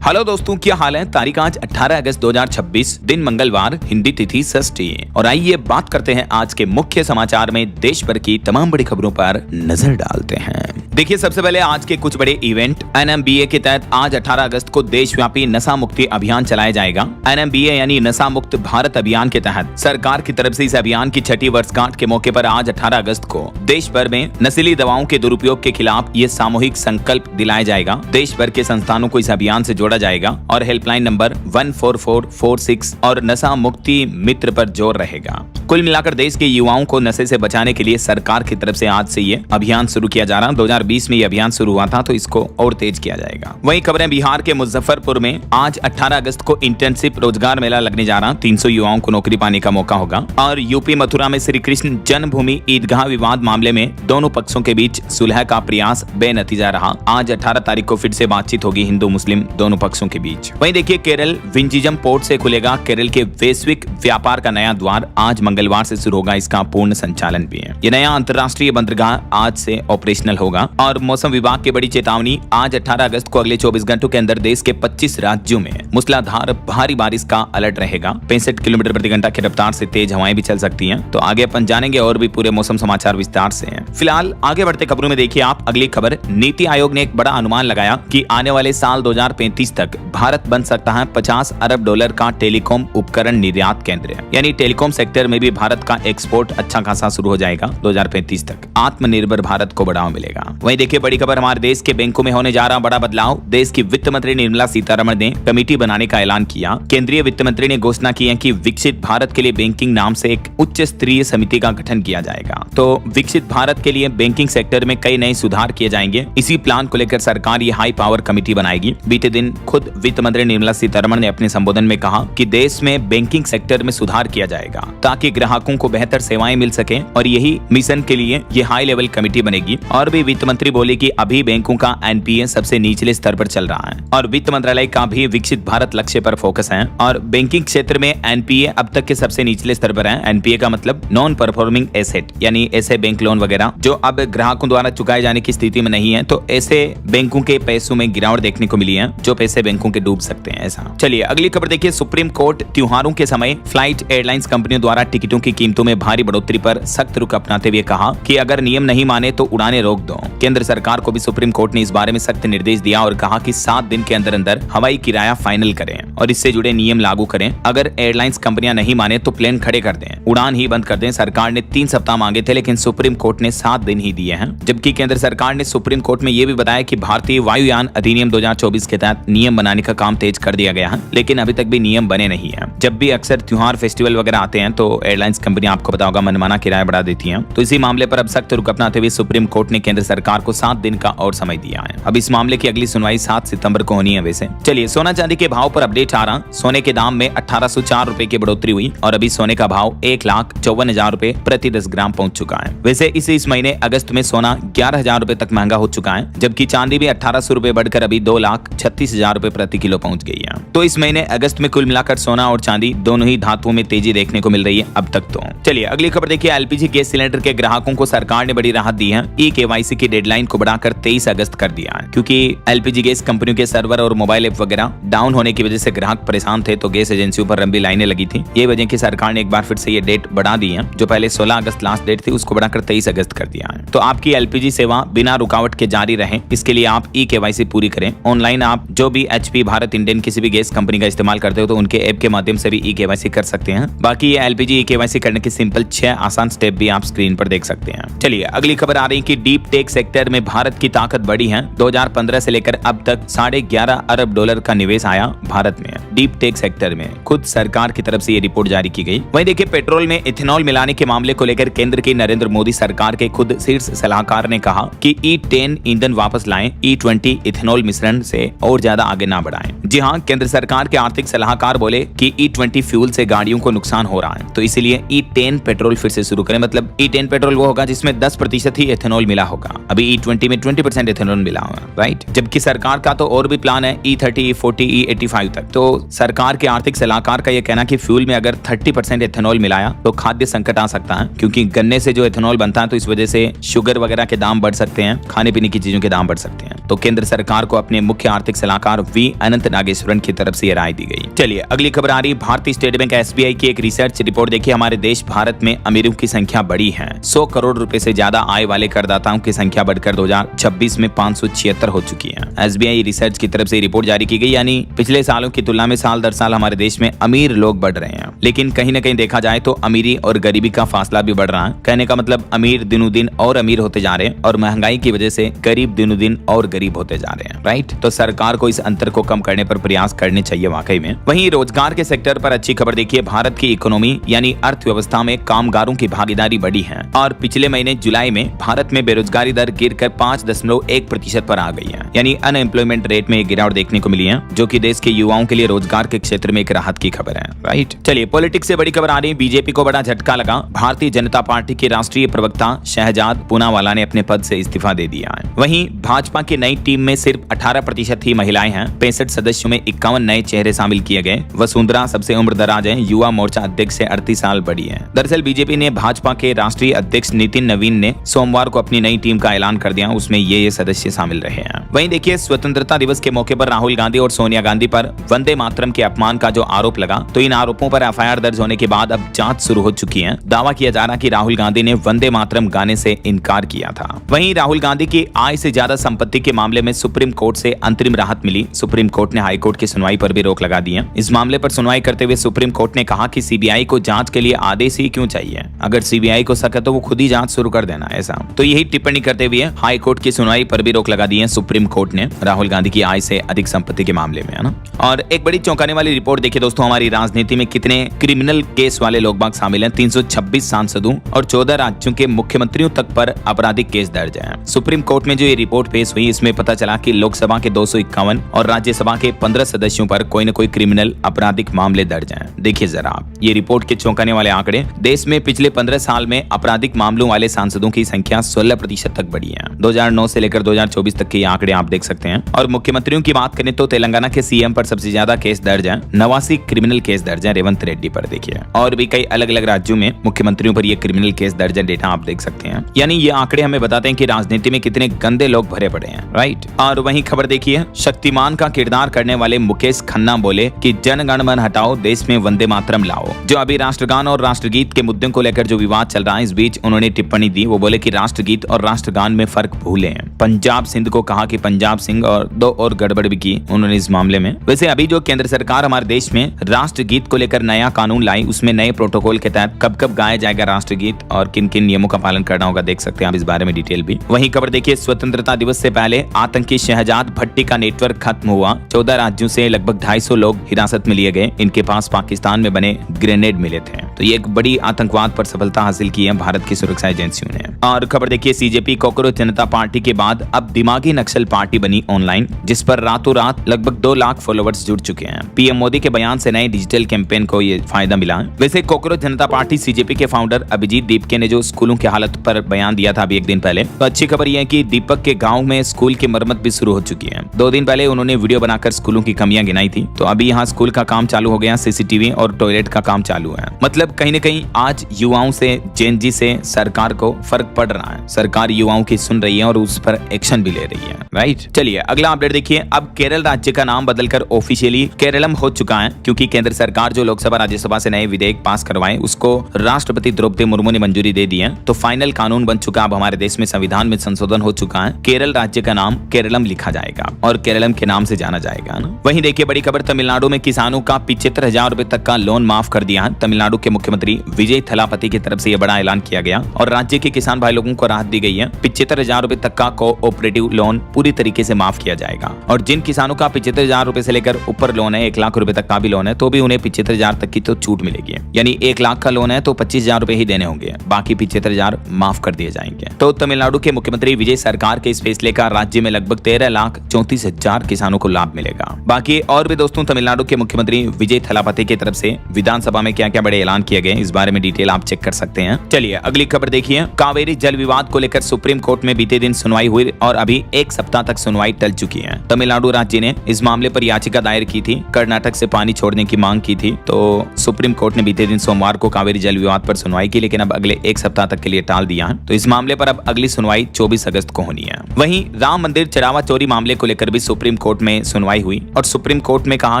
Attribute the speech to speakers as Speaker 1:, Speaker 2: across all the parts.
Speaker 1: Hello दोस्तों, क्या हाल है। तारीख आज 18 अगस्त 2026, दिन मंगलवार, हिंदी तिथि षष्ठी। और आइए बात करते हैं आज के मुख्य समाचार में देश भर की तमाम बड़ी खबरों पर नजर डालते हैं। देखिए, सबसे पहले आज के कुछ बड़े इवेंट। NMBA के तहत आज 18 अगस्त को देशव्यापी नशा मुक्ति अभियान चलाया जाएगा। NMBA यानी नशा मुक्त भारत अभियान के तहत सरकार की तरफ से इस अभियान की 6ठी वर्षगांठ के मौके पर आज 18 अगस्त को देश भर में नशीली दवाओं के दुरुपयोग के खिलाफ ये सामूहिक संकल्प दिलाया जाएगा। देश भर के संस्थानों को इस अभियान से जोड़ा जाएगा और हेल्पलाइन नंबर 14446 और नशा मुक्ति मित्र पर जोर रहेगा। कुल मिलाकर देश के युवाओं को नशे से बचाने के लिए सरकार की तरफ से आज से ये अभियान शुरू किया जा रहा है। 2020 में ये अभियान शुरू हुआ था, तो इसको और तेज किया जाएगा। वहीं खबरें बिहार के मुजफ्फरपुर में आज 18 अगस्त को इंटर्नशिप रोजगार मेला लगने जा रहा। 300 युवाओं को नौकरी पाने का मौका होगा। और यूपी मथुरा में श्री कृष्ण जन्मभूमि ईदगाह विवाद मामले में दोनों पक्षों के बीच सुलह का प्रयास बेनतीजा रहा। आज 18 तारीख को फिर से बातचीत होगी हिंदू मुस्लिम दोनों पक्षों के बीच। वहीं देखिए, केरल विंचिजम पोर्ट से खुलेगा केरल के वैश्विक व्यापार का नया द्वार। आज मंगलवार से शुरू होगा, इसका पूर्ण संचालन भी है। ये नया अंतर्राष्ट्रीय बंदरगाह आज से ऑपरेशनल होगा। और मौसम विभाग की बड़ी चेतावनी, आज 18 अगस्त को अगले 24 घंटों के अंदर देश के 25 राज्यों में मूसलाधार भारी बारिश का अलर्ट रहेगा। 65 किलोमीटर प्रति घंटा की रफ्तार से तेज हवाएं भी चल सकती हैं। तो आगे अपन जानेंगे और भी पूरे मौसम समाचार विस्तार से हैं। फिलहाल आगे बढ़ते खबरों में देखिए आप अगली खबर। नीति आयोग ने एक बड़ा अनुमान लगाया कि आने वाले साल 2035 तक भारत बन सकता है $50 अरब का टेलीकॉम उपकरण निर्यात केंद्र। यानी टेलीकॉम सेक्टर में भी भारत का एक्सपोर्ट अच्छा खासा शुरू हो जाएगा। 2035 तक आत्मनिर्भर भारत को बढ़ावा मिलेगा। वहीं देखिए, बड़ी खबर, हमारे देश के बैंकों में होने जा रहा बड़ा बदलाव। देश की वित्त मंत्री निर्मला सीतारमण ने कमेटी बनाने का ऐलान किया। केंद्रीय वित्त मंत्री ने घोषणा की है कि विकसित भारत के लिए बैंकिंग नाम से एक उच्च स्तरीय समिति का गठन किया जाएगा। तो विकसित भारत के लिए बैंकिंग सेक्टर में कई नए सुधार किए जाएंगे। इसी प्लान को लेकर सरकार ये हाई पावर कमेटी बनाएगी। बीते दिन खुद वित्त मंत्री निर्मला सीतारमण ने अपने संबोधन में कहा कि देश में बैंकिंग सेक्टर में सुधार किया जाएगा ताकि ग्राहकों को बेहतर सेवाएं मिल सके, और यही मिशन के लिए ये हाई लेवल कमेटी बनेगी। और भी वित्त मंत्री बोले कि अभी बैंकों का NPA सबसे निचले स्तर पर चल रहा है और वित्त मंत्रालय का भी विकसित भारत लक्ष्य पर फोकस है। और बैंकिंग क्षेत्र में NPA अब तक के सबसे निचले स्तर पर है। NPA का मतलब नॉन परफॉर्मिंग एसेट, यानी ऐसे बैंक लोन वगैरह जो अब ग्राहकों द्वारा चुकाए जाने की स्थिति में नहीं है। तो ऐसे बैंकों के पैसों में गिरावट देखने को मिली है, जो पैसे बैंकों के डूब सकते हैं। ऐसा चलिए अगली खबर देखिए। सुप्रीम कोर्ट त्योहारों के समय फ्लाइट एयरलाइंस कंपनियों द्वारा टिकटों की कीमतों में भारी बढ़ोतरी पर सख्त रुख अपनाते हुए कहा कि अगर नियम नहीं माने तो उड़ानें रोक दो। केंद्र सरकार को भी सुप्रीम कोर्ट ने इस बारे में सख्त निर्देश दिया और कहा कि 7 दिन के अंदर अंदर हवाई किराया फाइनल करें और इससे जुड़े नियम लागू करें। अगर एयरलाइंस कंपनियां नहीं माने तो प्लेन खड़े कर दें, उड़ान ही बंद कर दें। सरकार ने 3 सप्ताह मांगे थे, लेकिन सुप्रीम कोर्ट ने 7 दिन ही दिए हैं। जबकि केंद्र सरकार ने सुप्रीम कोर्ट में यह भी बताया कि भारतीय वायुयान अधिनियम 2024 के तहत नियम बनाने का काम तेज कर दिया गया है, लेकिन अभी तक भी नियम बने नहीं है। जब भी अक्सर त्योहार फेस्टिवल वगैरह आते हैं तो एयरलाइंस कंपनियां, आपको पता होगा, मनमाना किराया बढ़ा देती हैं। तो इसी मामले पर अब सख्त रुख अपनाते हुए सुप्रीम कोर्ट ने केंद्र सरकार को 7 दिन का और समय दिया है। अब इस मामले की अगली सुनवाई 7 सितंबर को होनी है। वैसे चलिए सोना चांदी के भाव पर अपडेट आ रहा। सोने के दाम में 1804 रुपए की बढ़ोतरी हुई और अभी सोने का भाव 1,54,000 रुपए प्रति 10 ग्राम पहुंच चुका है। वैसे इस महीने अगस्त में सोना 11,000 रुपए तक महंगा हो चुका है, जबकि चांदी भी 1800 रुपए बढ़कर अभी 2,36,000 रुपए प्रति किलो पहुंच गई है। तो इस महीने अगस्त में कुल मिलाकर सोना और चांदी दोनों ही धातुओं में तेजी देखने को मिल रही है अब तक। तो चलिए अगली खबर देखिए। LPG गैस सिलेंडर के ग्राहकों को सरकार ने बड़ी राहत दी है। eKYC की डेडलाइन को बढ़ाकर 23 अगस्त कर दिया है, क्योंकि LPG गैस कंपनियों के सर्वर और मोबाइल ऐप वगैरह डाउन होने की वजह से ग्राहक परेशान थे, तो गैस एजेंसियों पर लंबी लाइनें लगी थी। ये वजह की सरकार ने एक बार फिर से ये डेट बढ़ा दी है। जो पहले 16 अगस्त लास्ट डेट थी, उसको बढ़ाकर 23 अगस्त कर दिया है। तो आपकी LPG सेवा बिना रुकावट के जारी रहे, इसके लिए आप eKYC पूरी करें। ऑनलाइन आप जो भी HP, भारत, इंडियन किसी भी गैस कंपनी का इस्तेमाल करते हो तो उनके ऐप के माध्यम से भी eKYC कर सकते हैं। बाकी ये LPG eKYC करने के सिंपल 6 आसान स्टेप भी आप स्क्रीन पर देख सकते हैं। चलिए अगली खबर आ रही है कि डीप टेक सेक्टर में भारत की ताकत बढ़ी है। 2015 से लेकर अब तक $11.5 अरब का निवेश आया भारत में डीप टेक सेक्टर में। खुद सरकार की तरफ से ये रिपोर्ट जारी की गई। वहीं देखिए, पेट्रोल में इथेनॉल मिलाने के मामले को लेकर केंद्र की नरेंद्र मोदी सरकार के खुद शीर्ष सलाहकार ने कहा कि E10 ईंधन वापस लाएं, E20 इथेनॉल मिश्रण से और ज्यादा आगे ना बढ़ाएं। जी हाँ, केंद्र सरकार के आर्थिक सलाहकार बोले कि E20 फ्यूल से गाड़ियों को नुकसान हो रहा है, तो इसीलिए E10 पेट्रोल फिर से शुरू करें। मतलब E10 पेट्रोल वो होगा जिसमें 10% ही एथेनॉल मिला होगा। अभी E20 में 20% एथेनॉल मिला होगा, राइट। जबकि सरकार का तो और भी प्लान है E30, E40, E85 तक। तो सरकार के आर्थिक सलाहकार का यह कहना कि फ्यूल में अगर 30% एथेनॉल मिलाया तो खाद्य संकट आ सकता है, क्योंकि गन्ने से जो एथेनॉल बनता है तो इस वजह से शुगर वगैरह के दाम बढ़ सकते हैं, खाने पीने की चीजों के दाम बढ़ सकते हैं। तो केंद्र सरकार को अपने मुख्य आर्थिक सलाहकार सलाहकार वी अनंत नागेश्वरन की तरफ से यह राय दी गई। चलिए अगली खबर आ रही भारतीय स्टेट बैंक SBI की एक रिसर्च रिपोर्ट देखिए। हमारे देश भारत में अमीरों की संख्या बढ़ी है। 100 करोड़ रुपए से ज्यादा आय वाले करदाताओं की संख्या बढ़कर 2026 में 576 हो चुकी है। SBI रिसर्च की तरफ से रिपोर्ट जारी की गई, यानी पिछले सालों की तुलना में साल दर साल हमारे देश में अमीर लोग बढ़ रहे हैं। लेकिन कहीं न कहीं देखा जाए तो अमीरी और गरीबी का फासला भी बढ़ रहा है। कहने का मतलब अमीर दिनों दिन और अमीर होते जा रहे हैं और महंगाई की वजह से गरीब दिनों दिन और गरीब होते जा रहे हैं। राइट, तो सरकार को इस अंतर को कम करने पर प्रयास करने चाहिए वाकई में। वहीं रोजगार के सेक्टर पर अच्छी खबर देखिए। भारत की इकोनॉमी यानी अर्थव्यवस्था में कामगारों की भागीदारी बढ़ी है और पिछले महीने जुलाई में भारत में बेरोजगारी दर गिरकर 5.1% पर आ गई है। यानी अनएम्प्लॉयमेंट रेट में गिरावट देखने को मिली है, जो कि देश के युवाओं के लिए रोजगार के क्षेत्र में एक राहत की खबर है। राइट, चलिए पॉलिटिक्स से बड़ी खबर आ रही है। बीजेपी को बड़ा झटका लगा। भारतीय जनता पार्टी के राष्ट्रीय प्रवक्ता शहजाद पूनावाला ने अपने पद से इस्तीफा दे दिया है। वहीं भाजपा की नई टीम में सिर्फ 18% ही महिलाएं हैं। 65 सदस्यों में 51 नए चेहरे शामिल किए गए। वसुंधरा सबसे उम्रदराज है, युवा मोर्चा अध्यक्ष से 38 साल बड़ी है। दरअसल बीजेपी ने भाजपा के राष्ट्रीय अध्यक्ष नितिन नवीन ने सोमवार को अपनी नई टीम का ऐलान कर दिया। उसमें ये सदस्य शामिल रहे हैं। वहीं देखिए स्वतंत्रता दिवस के मौके पर राहुल गांधी और सोनिया गांधी पर वंदे मातरम के अपमान का जो आरोप लगा, तो इन आरोपों पर FIR दर्ज होने के बाद अब जांच शुरू हो चुकी है। दावा किया जा रहा कि राहुल गांधी ने वंदे मातरम गाने से इनकार किया था। वहीं राहुल गांधी की आय से ज्यादा संपत्ति के मामले में सुप्रीम कोर्ट से अंतरिम राहत मिली। सुप्रीम कोर्ट ने हाई कोर्ट की सुनवाई पर भी रोक लगा दी है। इस मामले पर सुनवाई करते हुए सुप्रीम कोर्ट ने कहा कि CBI को जांच के लिए आदेश ही क्यों चाहिए। अगर CBI को शक है तो वो खुद ही जांच शुरू कर देना, ऐसा। तो यही टिप्पणी करते हुए हाई कोर्ट की सुनवाई पर भी रोक लगा दी है सुप्रीम कोर्ट ने राहुल गांधी की आय से अधिक संपत्ति के मामले में, है ना। और एक बड़ी चौंकाने वाली रिपोर्ट देखिए दोस्तों, हमारी राजनीति में कितने क्रिमिनल केस वाले लोग बाग शामिल हैं। 326 सांसदों और 14 राज्यों के मुख्यमंत्रियों तक पर आपराधिक केस दर्ज है। सुप्रीम कोर्ट में जो ये रिपोर्ट पेश हुई, इसमें पता चला कि लोकसभा के 251 और राज्यसभा के 15 सदस्यों पर कोई न कोई क्रिमिनल आपराधिक मामले दर्ज हैं। देखिए जरा आप ये रिपोर्ट के चौंकाने वाले आंकड़े। देश में पिछले 15 साल में आपराधिक मामलों वाले सांसदों की संख्या 16% तक बढ़ी है। 2009 से लेकर 2024 तक के ये आंकड़े आप देख सकते हैं। और मुख्यमंत्रियों की बात करें तो तेलंगाना के CM पर सबसे ज्यादा केस दर्ज है। 89 क्रिमिनल केस दर्ज है रेवंत रेड्डी पर। देखिए और भी कई अलग अलग राज्यों में मुख्यमंत्रियों पर ये क्रिमिनल केस दर्ज है। डेटा आप देख सकते हैं। यानी ये आंकड़े हमें बताते हैं कि राजनीति में कितने गंदे लोग भरे पड़े हैं। राइट, और वहीं खबर देखिए, शक्तिमान का किरदार करने वाले मुकेश खन्ना बोले कि जन गण मन हटाओ, देश में वंदे मातरम लाओ। जो अभी राष्ट्रगान और राष्ट्रगीत के मुद्दों को लेकर जो विवाद चल रहा है, इस बीच उन्होंने टिप्पणी दी। वो बोले कि राष्ट्रगीत और राष्ट्रगान में फर्क भूलें। पंजाब सिंध को कहा कि पंजाब सिंह और दो और गड़बड़ भी की उन्होंने इस मामले में। वैसे अभी जो केंद्र सरकार हमारे देश में राष्ट्रगीत को लेकर नया कानून लाई, उसमें नए प्रोटोकॉल के तहत कब कब गाया जाएगा राष्ट्रगीत और किन किन नियमों का पालन करना होगा, देख सकते हैं आप इस बारे में डिटेल भी। वहीं खबर देखिए, स्वतंत्रता दिवस से पहले आतंकी शहजाद भट्टी का नेटवर्क खत्म हुआ। 14 राज्यों से लगभग 250 लोग हिरासत में लिए गए। इनके पास पाकिस्तान में बने ग्रेनेड मिले थे। तो ये एक बड़ी आतंकवाद पर सफलता हासिल की है भारत की सुरक्षा एजेंसियों ने। और खबर देखिए, CJP कॉकरोच जनता पार्टी के बाद अब दिमागी नक्सल पार्टी बनी ऑनलाइन, जिस पर रातों रात लगभग 2 लाख फॉलोवर्स जुड़ चुके हैं। PM मोदी के बयान से नए डिजिटल कैंपेन को ये फायदा मिला है। वैसे कॉकरोच जनता पार्टी CJP के फाउंडर अभिजीत दीपके ने जो स्कूलों की हालत पर बयान दिया था अभी एक दिन पहले, तो अच्छी खबर यह है कि दीपक के गाँव में स्कूल की मरम्मत भी शुरू हो चुकी है। 2 दिन पहले उन्होंने वीडियो बनाकर स्कूलों की कमियां गिनाई थी। तो अभी यहाँ स्कूल का काम चालू हो गया, CCTV और टॉयलेट का काम चालू है। मतलब कहीं न कहीं आज युवाओं से, जेनजी से सरकार को फर्क पड़ रहा है। सरकार युवाओं की सुन रही है और उस पर एक्शन भी ले रही है। राइट, चलिए अगला अपडेट देखिए। अब केरल राज्य का नाम बदलकर ऑफिशियली केरलम हो चुका है, क्योंकि केंद्र सरकार जो लोकसभा राज्यसभा से नए विधेयक पास करवाए, उसको राष्ट्रपति द्रौपदी मुर्मू ने मंजूरी दे दी है। तो फाइनल कानून बन चुका। अब हमारे देश में संविधान में संशोधन हो चुका है। केरल राज्य का नाम केरलम लिखा जाएगा और केरलम के नाम से जाना जाएगा ना। वहीं देखिए बड़ी खबर, तमिलनाडु में किसानों का 75,000 रुपए तक का लोन माफ कर दिया है। तमिलनाडु के मुख्यमंत्री विजय थलापति की तरफ से यह बड़ा ऐलान किया गया और राज्य के किसान भाई लोगों को राहत दी गई है। 75,000 रुपए तक का कोऑपरेटिव लोन पूरी तरीके से माफ किया जाएगा। और जिन किसानों का 75,000 रुपए से लेकर ऊपर लोन है, 1 लाख रुपए तक का भी लोन है, तो भी उन्हें 75,000 तक की तो छूट मिलेगी। यानी 1 लाख का लोन है तो 25,000 रुपए ही देने होंगे, बाकी 75,000 माफ कर दिए जाएंगे। तो तमिलनाडु के मुख्यमंत्री विजय सरकार के इस फैसले का राज्य में लगभग 13,34,000 किसानों को लाभ मिलेगा। बाकी और भी दोस्तों, तमिलनाडु के मुख्यमंत्री विजय थलापति की तरफ से विधानसभा में क्या क्या बड़े ऐलान किए गए, इस बारे में डिटेल आप चेक कर सकते हैं। चलिए अगली खबर देखिए। कावेरी जल विवाद को लेकर सुप्रीम कोर्ट में बीते दिन सुनवाई हुई और अभी 1 सप्ताह तक सुनवाई टल चुकी है। तमिलनाडु राज्य ने इस मामले पर याचिका दायर की थी, कर्नाटक से पानी छोड़ने की मांग की थी। तो सुप्रीम कोर्ट ने बीते दिन सोमवार को कावेरी जल विवाद पर सुनवाई की, लेकिन अब अगले 1 सप्ताह तक के लिए टाल दिया है। तो इस मामले पर अब अगली सुनवाई 24 अगस्त को होनी है। वहीं राम मंदिर चढ़ावा चोरी मामले को लेकर भी सुप्रीम कोर्ट में सुनवाई हुई और सुप्रीम कोर्ट में कहा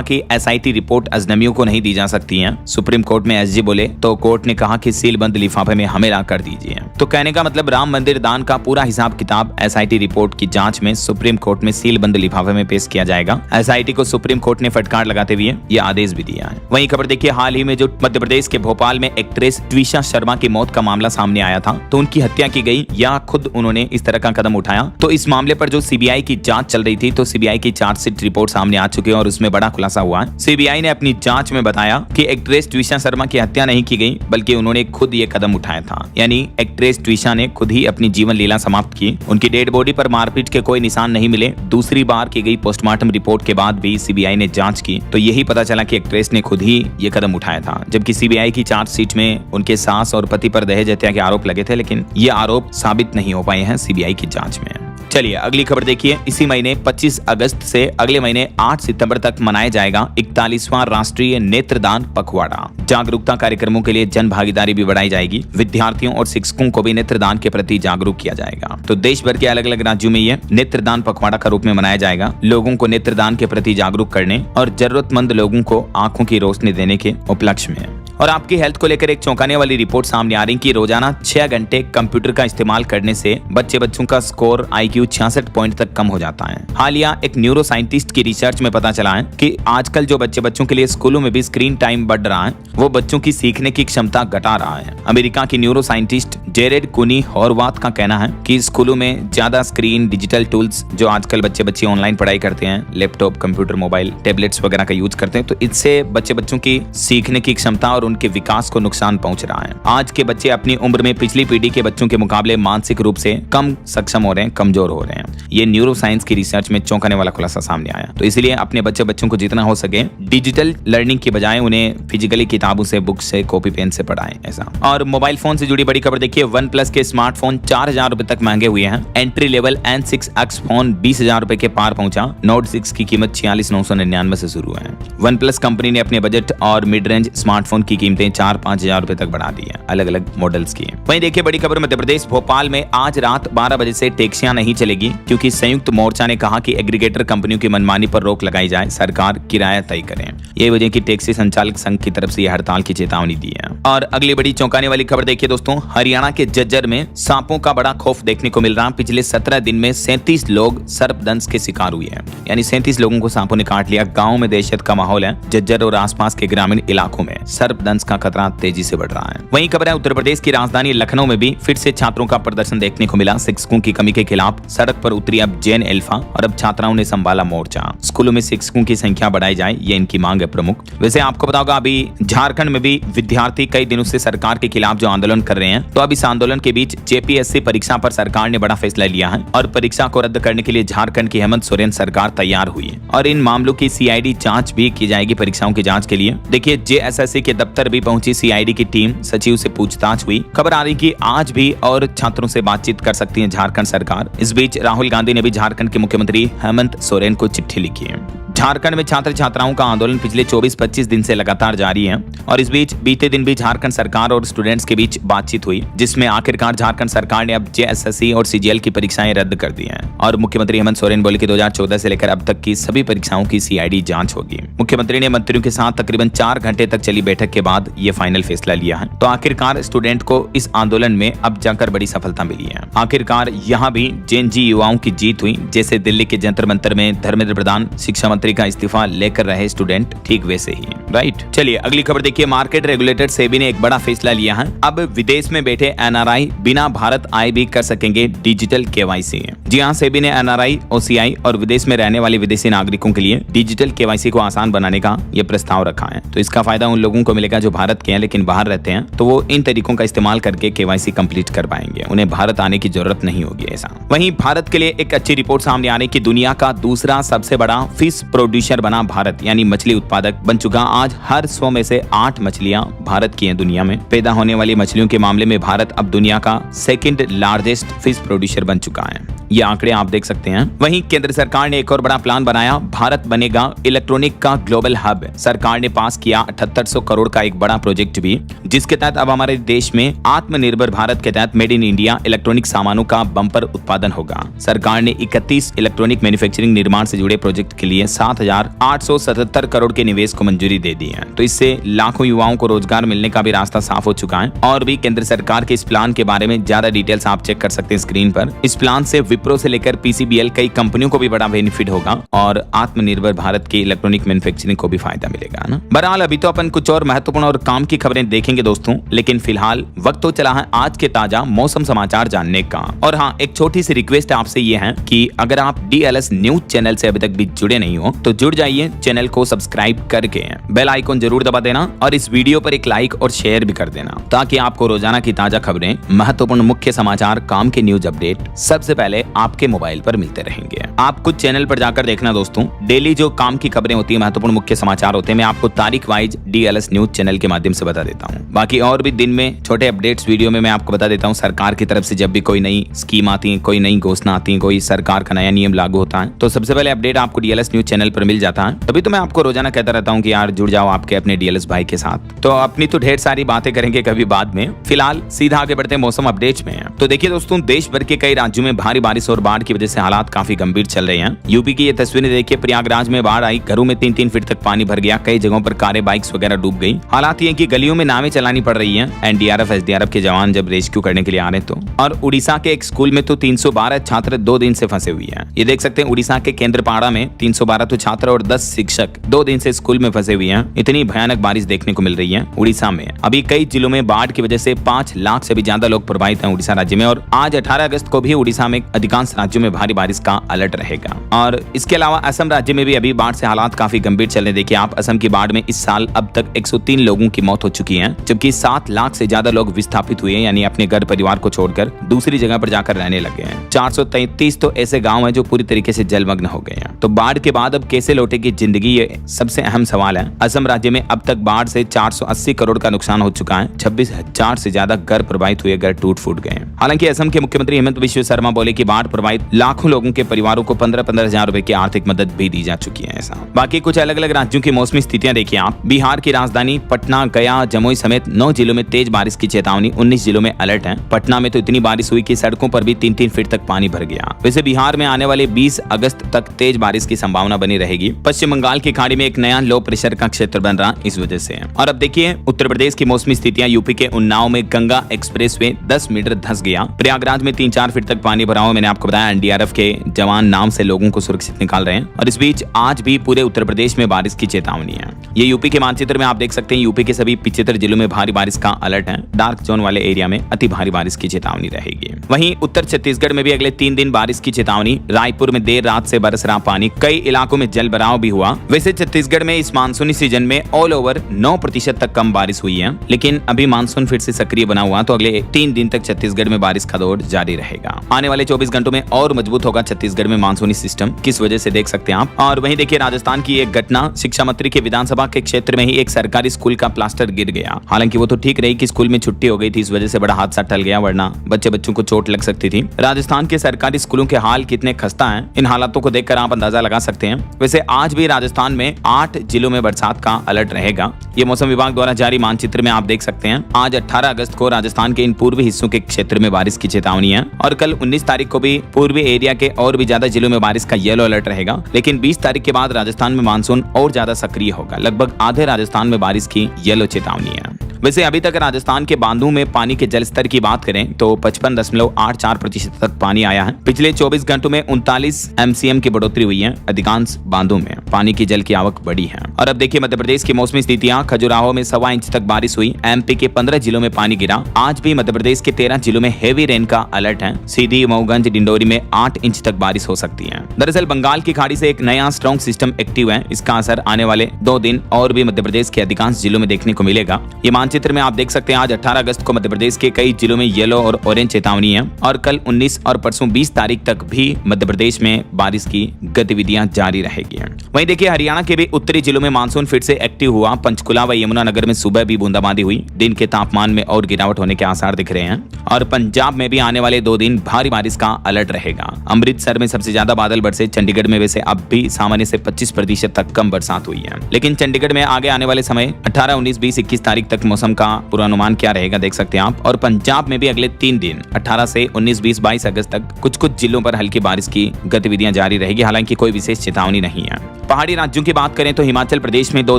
Speaker 1: कि एसआईटी रिपोर्ट अजनबियों को नहीं दी जा सकती है। सुप्रीम कोर्ट में एसजी बोले तो कोर्ट ने कहा कि सीलबंद लिफाफे में हमें ला कर दीजिए। तो कहने का मतलब राम मंदिर दान का पूरा हिसाब किताब एसआईटी रिपोर्ट की जांच में सुप्रीम कोर्ट में सीलबंद लिफाफे में पेश किया जाएगा। एसआईटी को सुप्रीम कोर्ट ने फटकार लगाते हुए यह आदेश भी दिया है। वहीं खबर देखिए, हाल ही में जो मध्य प्रदेश के भोपाल में एक्ट्रेस ट्विशा शर्मा की मौत का मामला सामने आया था, तो उनकी हत्या की गई या खुद उन्होंने इस तरह का कदम उठाया। तो इस मामले पर जो सीबीआई की जांच चल रही थी, तो सीबीआई की चार्जशीट रिपोर्ट सामने आ चुकी है और उसमें बड़ा खुलासा हुआ है। सीबीआई ने अपनी जांच में बताया कि एक्ट्रेस ट्विशा शर्मा की हत्या नहीं की गई, बल्कि उन्होंने खुद ये कदम उठाया था। यानी एक्ट्रेस ट्विशा ने खुद ही अपनी जीवन लीला समाप्त की। उनकी डेड बॉडी पर मारपीट के कोई निशान नहीं मिले। दूसरी बार की गई पोस्टमार्टम रिपोर्ट के बाद भी सीबीआई ने जांच की, तो यही पता चला कि एक्ट्रेस ने खुद ही ये कदम उठाया था। जबकि सीबीआई की चार्जशीट में उनके सास और पति पर दहेज हत्या के आरोप लगे थे, लेकिन ये आरोप साबित नहीं हो पाए हैं सीबीआई की जांच में। चलिए अगली खबर देखिए, इसी महीने 25 अगस्त से अगले महीने 8 सितंबर तक मनाया जाएगा 41वां राष्ट्रीय नेत्रदान पखवाड़ा। जागरूकता कार्यक्रमों के लिए जन भागीदारी भी बढ़ाई जाएगी। विद्यार्थियों और शिक्षकों को भी नेत्रदान के प्रति जागरूक किया जाएगा। तो देश भर के अलग अलग राज्यों में यह नेत्रदान पखवाड़ा का रूप में मनाया जाएगा। लोगों को नेत्रदान के प्रति जागरूक करने और जरूरतमंद लोगों को आंखों की रोशनी देने के उपलक्ष्य में। और आपकी हेल्थ को लेकर एक चौंकाने वाली रिपोर्ट सामने आ रही कि रोजाना 6 घंटे कंप्यूटर का इस्तेमाल करने से बच्चों का स्कोर IQ 66 पॉइंट तक कम हो जाता है। हालिया एक न्यूरो साइंटिस्ट की रिसर्च में पता चला है कि आजकल जो बच्चों के लिए स्कूलों में भी स्क्रीन टाइम बढ़ रहा है, वो बच्चों की सीखने की क्षमता घटा रहा है। अमेरिका की न्यूरो साइंटिस्ट जेरेड कुनी हॉरवाथ का कहना है कि स्कूलों में ज्यादा स्क्रीन, डिजिटल टूल्स जो आजकल बच्चे ऑनलाइन पढ़ाई करते हैं, लैपटॉप, कंप्यूटर, मोबाइल, टैबलेट्स वगैरह का यूज करते हैं, तो इससे बच्चों की सीखने की क्षमता और उनके विकास को नुकसान पहुंच रहा है। आज के बच्चे अपनी उम्र में पिछली पीढ़ी के बच्चों के मुकाबले मानसिक रूप से कम सक्षम हो रहे हैं, कमजोर हो रहे हैं। ये न्यूरो साइंस की रिसर्च में चौंकाने वाला खुलासा सामने आया। तो इसलिए अपने बच्चों को जितना हो सके डिजिटल लर्निंग की बजाय उन्हें फिजिकली किताबों से, बुक से, कॉपी पेन से पढ़ाएं ऐसा। और मोबाइल फोन से जुड़ी बड़ी खबर देखिए, OnePlus के स्मार्टफोन 4000 रुपए तक महंगे हुए हैं। एंट्री लेवल N6X फोन 20,000 रुपए के पार पहुंचा। Note 6 की कीमत 46,999 से शुरू है। OnePlus कंपनी ने अपने बजट और मिड रेंज स्मार्टफोन की कीमतें 4-5 हजार रुपए तक बढ़ा दी है, अलग अलग मॉडल्स की। वहीं देखिए बड़ी खबर, मध्य प्रदेश भोपाल में आज रात 12 बजे से टैक्सियां नहीं चलेगी, क्योंकि संयुक्त मोर्चा ने कहा कि एग्रीगेटर कंपनियों की मनमानी पर रोक लगाई जाए, सरकार किराया तय करे। ये वजह की टैक्सी संचालक संघ की तरफ से यह हड़ताल की चेतावनी दी है। और अगली बड़ी चौंकाने वाली खबर देखिए दोस्तों, हरियाणा के झज्जर में सांपों का बड़ा खौफ देखने को मिल रहा। पिछले 17 दिन में 37 लोग सर्पदंश के शिकार हुए हैं, यानी 37 लोगों को सांपों ने काट लिया। गाँव में दहशत का माहौल है। झज्जर और आसपास के ग्रामीण इलाकों में सर्पदंश का खतरा तेजी से बढ़ रहा है। वहीं खबर है, उत्तर प्रदेश की राजधानी लखनऊ में भी फिर से छात्रों का प्रदर्शन देखने को मिला। शिक्षकों की कमी के खिलाफ सड़क पर उतरी अब जैन अल्फा और अब छात्राओं ने संभाला मोर्चा। स्कूलों में शिक्षकों की संख्या बढ़ाई जाए, ये इनकी मांग है प्रमुख। वैसे आपको पता होगा, अभी झारखंड में भी विद्यार्थी कई दिनों से सरकार के खिलाफ जो आंदोलन कर रहे हैं, तो अब इस आंदोलन के बीच जेपीएससी परीक्षा पर सरकार ने बड़ा फैसला लिया है और परीक्षा को रद्द करने के लिए झारखंड की हेमंत सोरेन सरकार तैयार हुई है और इन मामलों की सीआईडी जांच भी की जाएगी परीक्षाओं की जांच के लिए। देखिए जेएसएससी के दफ्तर भी पहुंची सीआईडी की टीम, सचिव से पूछताछ हुई। खबर आ रही कि आज भी और छात्रों से बातचीत कर सकती है झारखंड सरकार। इस बीच राहुल गांधी ने भी झारखंड के मुख्यमंत्री हेमंत सोरेन को चिट्ठी लिखी है। झारखंड में छात्र छात्राओं का आंदोलन पिछले 24-25 दिन से लगातार जारी है और इस बीच बीते दिन भी झारखंड सरकार और स्टूडेंट्स के बीच बातचीत हुई, जिसमें आखिरकार झारखंड सरकार ने अब जेएसएससी और सीजीएल की परीक्षाएं रद्द कर दी हैं और मुख्यमंत्री हेमंत सोरेन बोले कि 2014 से लेकर अब तक की सभी परीक्षाओं की सीआईडी जांच होगी। मुख्यमंत्री ने मंत्रियों के साथ तकरीबन 4 घंटे तक चली बैठक के बाद ये फाइनल फैसला लिया है। तो आखिरकार स्टूडेंट को इस आंदोलन में अब जाकर बड़ी सफलता मिली है। आखिरकार यहाँ भी जेन जी युवाओं की जीत हुई, जैसे दिल्ली के जंतर मंतर में धर्मेंद्र प्रधान शिक्षा मंत्री का इस्तीफा लेकर रहे स्टूडेंट, ठीक वैसे ही राइट। चलिए अगली खबर देखिए, मार्केट रेगुलेटर सेबी ने एक बड़ा फैसला लिया है। अब विदेश में बैठे एनआरआई बिना भारत आए भी कर सकेंगे डिजिटल केवाईसी। जी हाँ, सेबी ने एनआरआई, ओसीआई और विदेश में रहने वाले विदेशी नागरिकों के लिए डिजिटल केवाईसी को आसान बनाने का यह प्रस्ताव रखा है। तो इसका फायदा उन लोगों को मिलेगा जो भारत के हैं लेकिन बाहर रहते हैं, तो वो इन तरीकों का इस्तेमाल करके केवाईसी कंप्लीट कर पाएंगे, उन्हें भारत आने की जरूरत नहीं होगी। ऐसा वहीं भारत के लिए एक अच्छी रिपोर्ट सामने आ रही कि दुनिया का दूसरा सबसे बड़ा फिश प्रोड्यूसर बना भारत, यानी मछली उत्पादक बन चुका। आज हर 100 में से 8 मछलियां भारत की हैं। दुनिया में पैदा होने वाली मछलियों के मामले में भारत अब दुनिया का सेकंड लार्जेस्ट फिश प्रोड्यूसर बन चुका है। ये आंकड़े आप देख सकते हैं। वहीं केंद्र सरकार ने एक और बड़ा प्लान बनाया, भारत बनेगा इलेक्ट्रॉनिक का ग्लोबल हब। सरकार ने पास किया 7800 करोड़ का एक बड़ा प्रोजेक्ट भी, जिसके तहत अब हमारे देश में आत्मनिर्भर भारत के तहत मेड इन इंडिया इलेक्ट्रॉनिक सामानों का बम्पर उत्पादन होगा। सरकार ने 31 इलेक्ट्रॉनिक मैन्युफैक्चरिंग निर्माण से जुड़े प्रोजेक्ट के लिए 7877 करोड़ के निवेश को मंजूरी दे दी है। तो इससे लाखों युवाओं को रोजगार मिलने का भी रास्ता साफ हो चुका है। और भी केंद्र सरकार के इस प्लान के बारे में ज्यादा डिटेल्स आप चेक कर सकते हैं स्क्रीन पर। इस प्लान से विप्रो से लेकर पीसीबीएल कई कंपनियों को भी बड़ा बेनिफिट होगा और आत्मनिर्भर भारत की इलेक्ट्रॉनिक मैन्युफैक्चरिंग को भी फायदा मिलेगा ना। बहरहाल अभी तो अपन कुछ और महत्वपूर्ण और काम की खबरें देखेंगे दोस्तों, लेकिन फिलहाल वक्त तो चला है आज के ताजा मौसम समाचार जानने का। और हाँ, एक छोटी सी रिक्वेस्ट आपसे ये है कि अगर आप डीएलएस न्यूज चैनल से अभी तक भी जुड़े नहीं हो तो जुड़ जाइए, चैनल को सब्सक्राइब करके बेल आइकॉन जरूर दबा देना और इस वीडियो पर एक लाइक और शेयर भी कर देना, ताकि आपको रोजाना की ताजा खबरें, महत्वपूर्ण मुख्य समाचार, काम के न्यूज अपडेट सबसे पहले आपके मोबाइल पर मिलते रहेंगे। आप कुछ चैनल पर जाकर देखना दोस्तों, डेली जो काम की खबरें होती है, महत्वपूर्ण मुख्य समाचार होते हैं, मैं आपको तारीख वाइज डीएलएस न्यूज चैनल के माध्यम से बता देता हूँ। बाकी और भी दिन में छोटे अपडेट्स वीडियो में मैं आपको बता देता हूँ सरकार की तरफ से जब भी कोई नई स्कीम आती है, कोई नई घोषणा आती है, कोई सरकार का नया नियम लागू होता है, तो सबसे पहले अपडेट आपको डीएलएस न्यूज चैनल पर मिल जाता है। तभी तो मैं आपको रोजाना कहता रहता हूँ कि यार जुड़ जाओ आपके अपने डीएलएस भाई के साथ। तो अपनी तो ढेर सारी बातें करेंगे कभी बाद में, फिलहाल सीधा आगे बढ़ते हैं मौसम अपडेट्स में। तो देखिए दोस्तों, देश भर के कई राज्यों में भारी बारिश और बाढ़ की वजह से हालात काफी गंभीर चल रहे हैं। यूपी की ये तस्वीरें देखिए, प्रयागराज में बाढ़ आई, घरों में 3-3 फीट तक पानी भर गया, कई जगहों पर कारें, बाइक्स वगैरह डूब गई। हालात ये कि गलियों में नावें चलानी पड़ रही हैं, एनडीआरएफ एसडीआरएफ के जवान जब रेस्क्यू करने के लिए आ रहे तो। और उड़ीसा के एक स्कूल में तो 312 छात्र 2 दिन से फंसे हुए हैं। ये देख सकते हैं उड़ीसा के केंद्रपाड़ा में 312 तो छात्र और 10 शिक्षक 2 दिन से स्कूल में फंसे हुए हैं। इतनी भयानक बारिश देखने को मिल रही है उड़ीसा में। अभी कई जिलों में बाढ़ की वजह से 5 लाख से भी ज्यादा लोग प्रभावित हैं उड़ीसा राज्य में। और आज 18 अगस्त को भी उड़ीसा में अधिकांश राज्यों में भारी बारिश का अलर्ट रहेगा। और इसके अलावा असम राज्य में भी अभी बाढ़ से हालात काफी गंभीर चल रहे। देखिए आप, असम की बाढ़ में इस साल अब तक 103 लोगों की मौत हो चुकी है, जबकि 7 लाख से ज्यादा लोग विस्थापित हुए हैं, यानी अपने घर परिवार को छोड़कर दूसरी जगह पर जाकर रहने लगे हैं। 433 तो ऐसे गांव हैं जो पूरी तरीके से जलमग्न हो गए हैं। तो बाढ़ के बाद अब कैसे लौटेगी जिंदगी, ये सबसे अहम सवाल है। असम राज्य में अब तक बाढ़ से 480 करोड़ का नुकसान हो चुका है। 26,000 से ज्यादा घर प्रभावित हुए, घर टूट फूट गए। हालांकि असम के मुख्यमंत्री हेमंत बिश्व शर्मा बोले कि बाढ़ प्रभावित लाखों लोगों के परिवारों को 15-15 हजार रुपए की आर्थिक मदद भी दी जा चुकी है। ऐसा बाकी कुछ अलग अलग राज्यों की मौसमी स्थितियां देखिए आप। बिहार की राजधानी पटना, गया, जमुई समेत 9 जिलों में तेज बारिश की चेतावनी, 19 जिलों में अलर्ट है। पटना में तो इतनी बारिश हुई कि सड़कों पर भी 3-3 फीट तक पानी भर गया। वैसे बिहार में आने वाले 20 अगस्त तक तेज बारिश की संभावना बनी रहेगी। पश्चिम बंगाल की खाड़ी में एक नया लो प्रेशर का क्षेत्र बन रहा इस वजह से। और अब देखिए उत्तर प्रदेश की मौसमी स्थितियां। यूपी के उन्नाव में गंगा एक्सप्रेसवे 10 मीटर धंस गया। प्रयागराज में 3-4 फीट तक पानी भरा हुआ। मैंने आपको बताया एनडीआरएफ के जवान नाव से लोगों को सुरक्षित निकाल रहे हैं। और इस बीच आज भी पूरे उत्तर प्रदेश में बारिश की चेतावनी है। ये यूपी के मानचित्र में आप देख सकते हैं, यूपी के सभी 75 जिलों में भारी बारिश का अलर्ट है। डार्क जोन वाले एरिया में अति भारी बारिश की चेतावनी रहेगी। वहीं उत्तर छत्तीसगढ़ में भी अगले 3 दिन बारिश की चेतावनी। रायपुर में देर रात से बरस रहा पानी, कई इलाकों में जल भराव भी हुआ। वैसे छत्तीसगढ़ में इस मानसूनी सीजन में ऑल ओवर 9% तक कम बारिश हुई है, लेकिन अभी मानसून फिर से सक्रिय बना हुआ, तो अगले 3 दिन तक छत्तीसगढ़ में बारिश का दौर जारी रहेगा। आने वाले 24 घंटों में और मजबूत होगा छत्तीसगढ़ में मानसूनी सिस्टम, किस वजह से देख सकते हैं आप। और वहीं देखिए राजस्थान की एक घटना, शिक्षा मंत्री के विधानसभा के क्षेत्र में ही एक सरकारी स्कूल का प्लास्टर गिर गया। हालांकि वो तो ठीक रही कि स्कूल में छुट्टी हो गई थी, इस वजह से बड़ा हादसा टल गया, वरना बच्चों को चोट लग सकती थी। राजस्थान के सरकारी स्कूलों के हाल कितने खस्ता हैं, इन हालातों को देखकर आप अंदाजा लगा सकते हैं। वैसे आज भी राजस्थान में 8 जिलों में बरसात का अलर्ट रहेगा। ये मौसम विभाग द्वारा जारी मानचित्र में आप देख सकते हैं। आज 18 अगस्त को राजस्थान के इन पूर्वी हिस्सों के क्षेत्र में बारिश की चेतावनी है। और कल 19 तारीख को भी पूर्वी एरिया के और भी ज्यादा जिलों में बारिश का येलो अलर्ट रहेगा। लेकिन 20 तारीख के बाद राजस्थान में मानसून और ज्यादा सक्रिय होगा। लगभग आधे राजस्थान में बारिश की येलो चेतावनी है। वैसे अभी तक राजस्थान के बांधों में पानी के जल स्तर की बात करें तो 55.84% तक पानी आया है। पिछले 24 घंटों में 39 MCM की बढ़ोतरी हुई है। अधिकांश बांधों में पानी की जल की आवक बढ़ी है। और अब देखिए मध्य प्रदेश की मौसमी स्थितियां। खजुराहो में 1.25 इंच तक बारिश हुई। MP के 15 जिलों में पानी गिरा। आज भी मध्य प्रदेश के 13 जिलों में हेवी रेन का अलर्ट है। सीधी, मऊगंज, डिंडोरी में 8 इंच तक बारिश हो सकती है। दरअसल बंगाल की खाड़ी से एक नया स्ट्रॉन्ग सिस्टम एक्टिव है। इसका असर आने वाले 2 दिन और भी मध्य प्रदेश के अधिकांश जिलों में देखने को मिलेगा। ये मानचित्र में आप देख सकते हैं आज 18 अगस्त को मध्य प्रदेश के कई जिलों में येलो और ऑरेंज चेतावनी है और कल 19 और परसों 20 तारीख तक भी मध्य प्रदेश में बारिश की गतिविधियां जारी रहेगी। वहीं देखिए हरियाणा के भी उत्तरी जिलों में मानसून फिर से एक्टिव हुआ। पंचकुला व यमुनानगर में सुबह भी बूंदाबांदी हुई। दिन के तापमान में और गिरावट होने के आसार दिख रहे हैं और पंजाब में भी आने वाले 2 दिन भारी बारिश का अलर्ट रहेगा। अमृतसर में सबसे ज्यादा बादल बरसे। चंडीगढ़ में वैसे अब भी सामान्य से 25% तक कम बरसात हुई है, लेकिन चंडीगढ़ में आगे आने वाले समय 18, 19, 20, 21 तारीख तक मौसम का पूर्वानुमान क्या रहेगा देख सकते हैं आप। और पंजाब में भी अगले 3 दिन 18 से 19, 20, 22 अगस्त तक कुछ जिलों पर हल्की बारिश की गतिविधियां जारी रहेगी। हालांकि कोई विशेष चेतावनी नहीं है। पहाड़ी राज्यों की बात करें तो हिमाचल प्रदेश में 2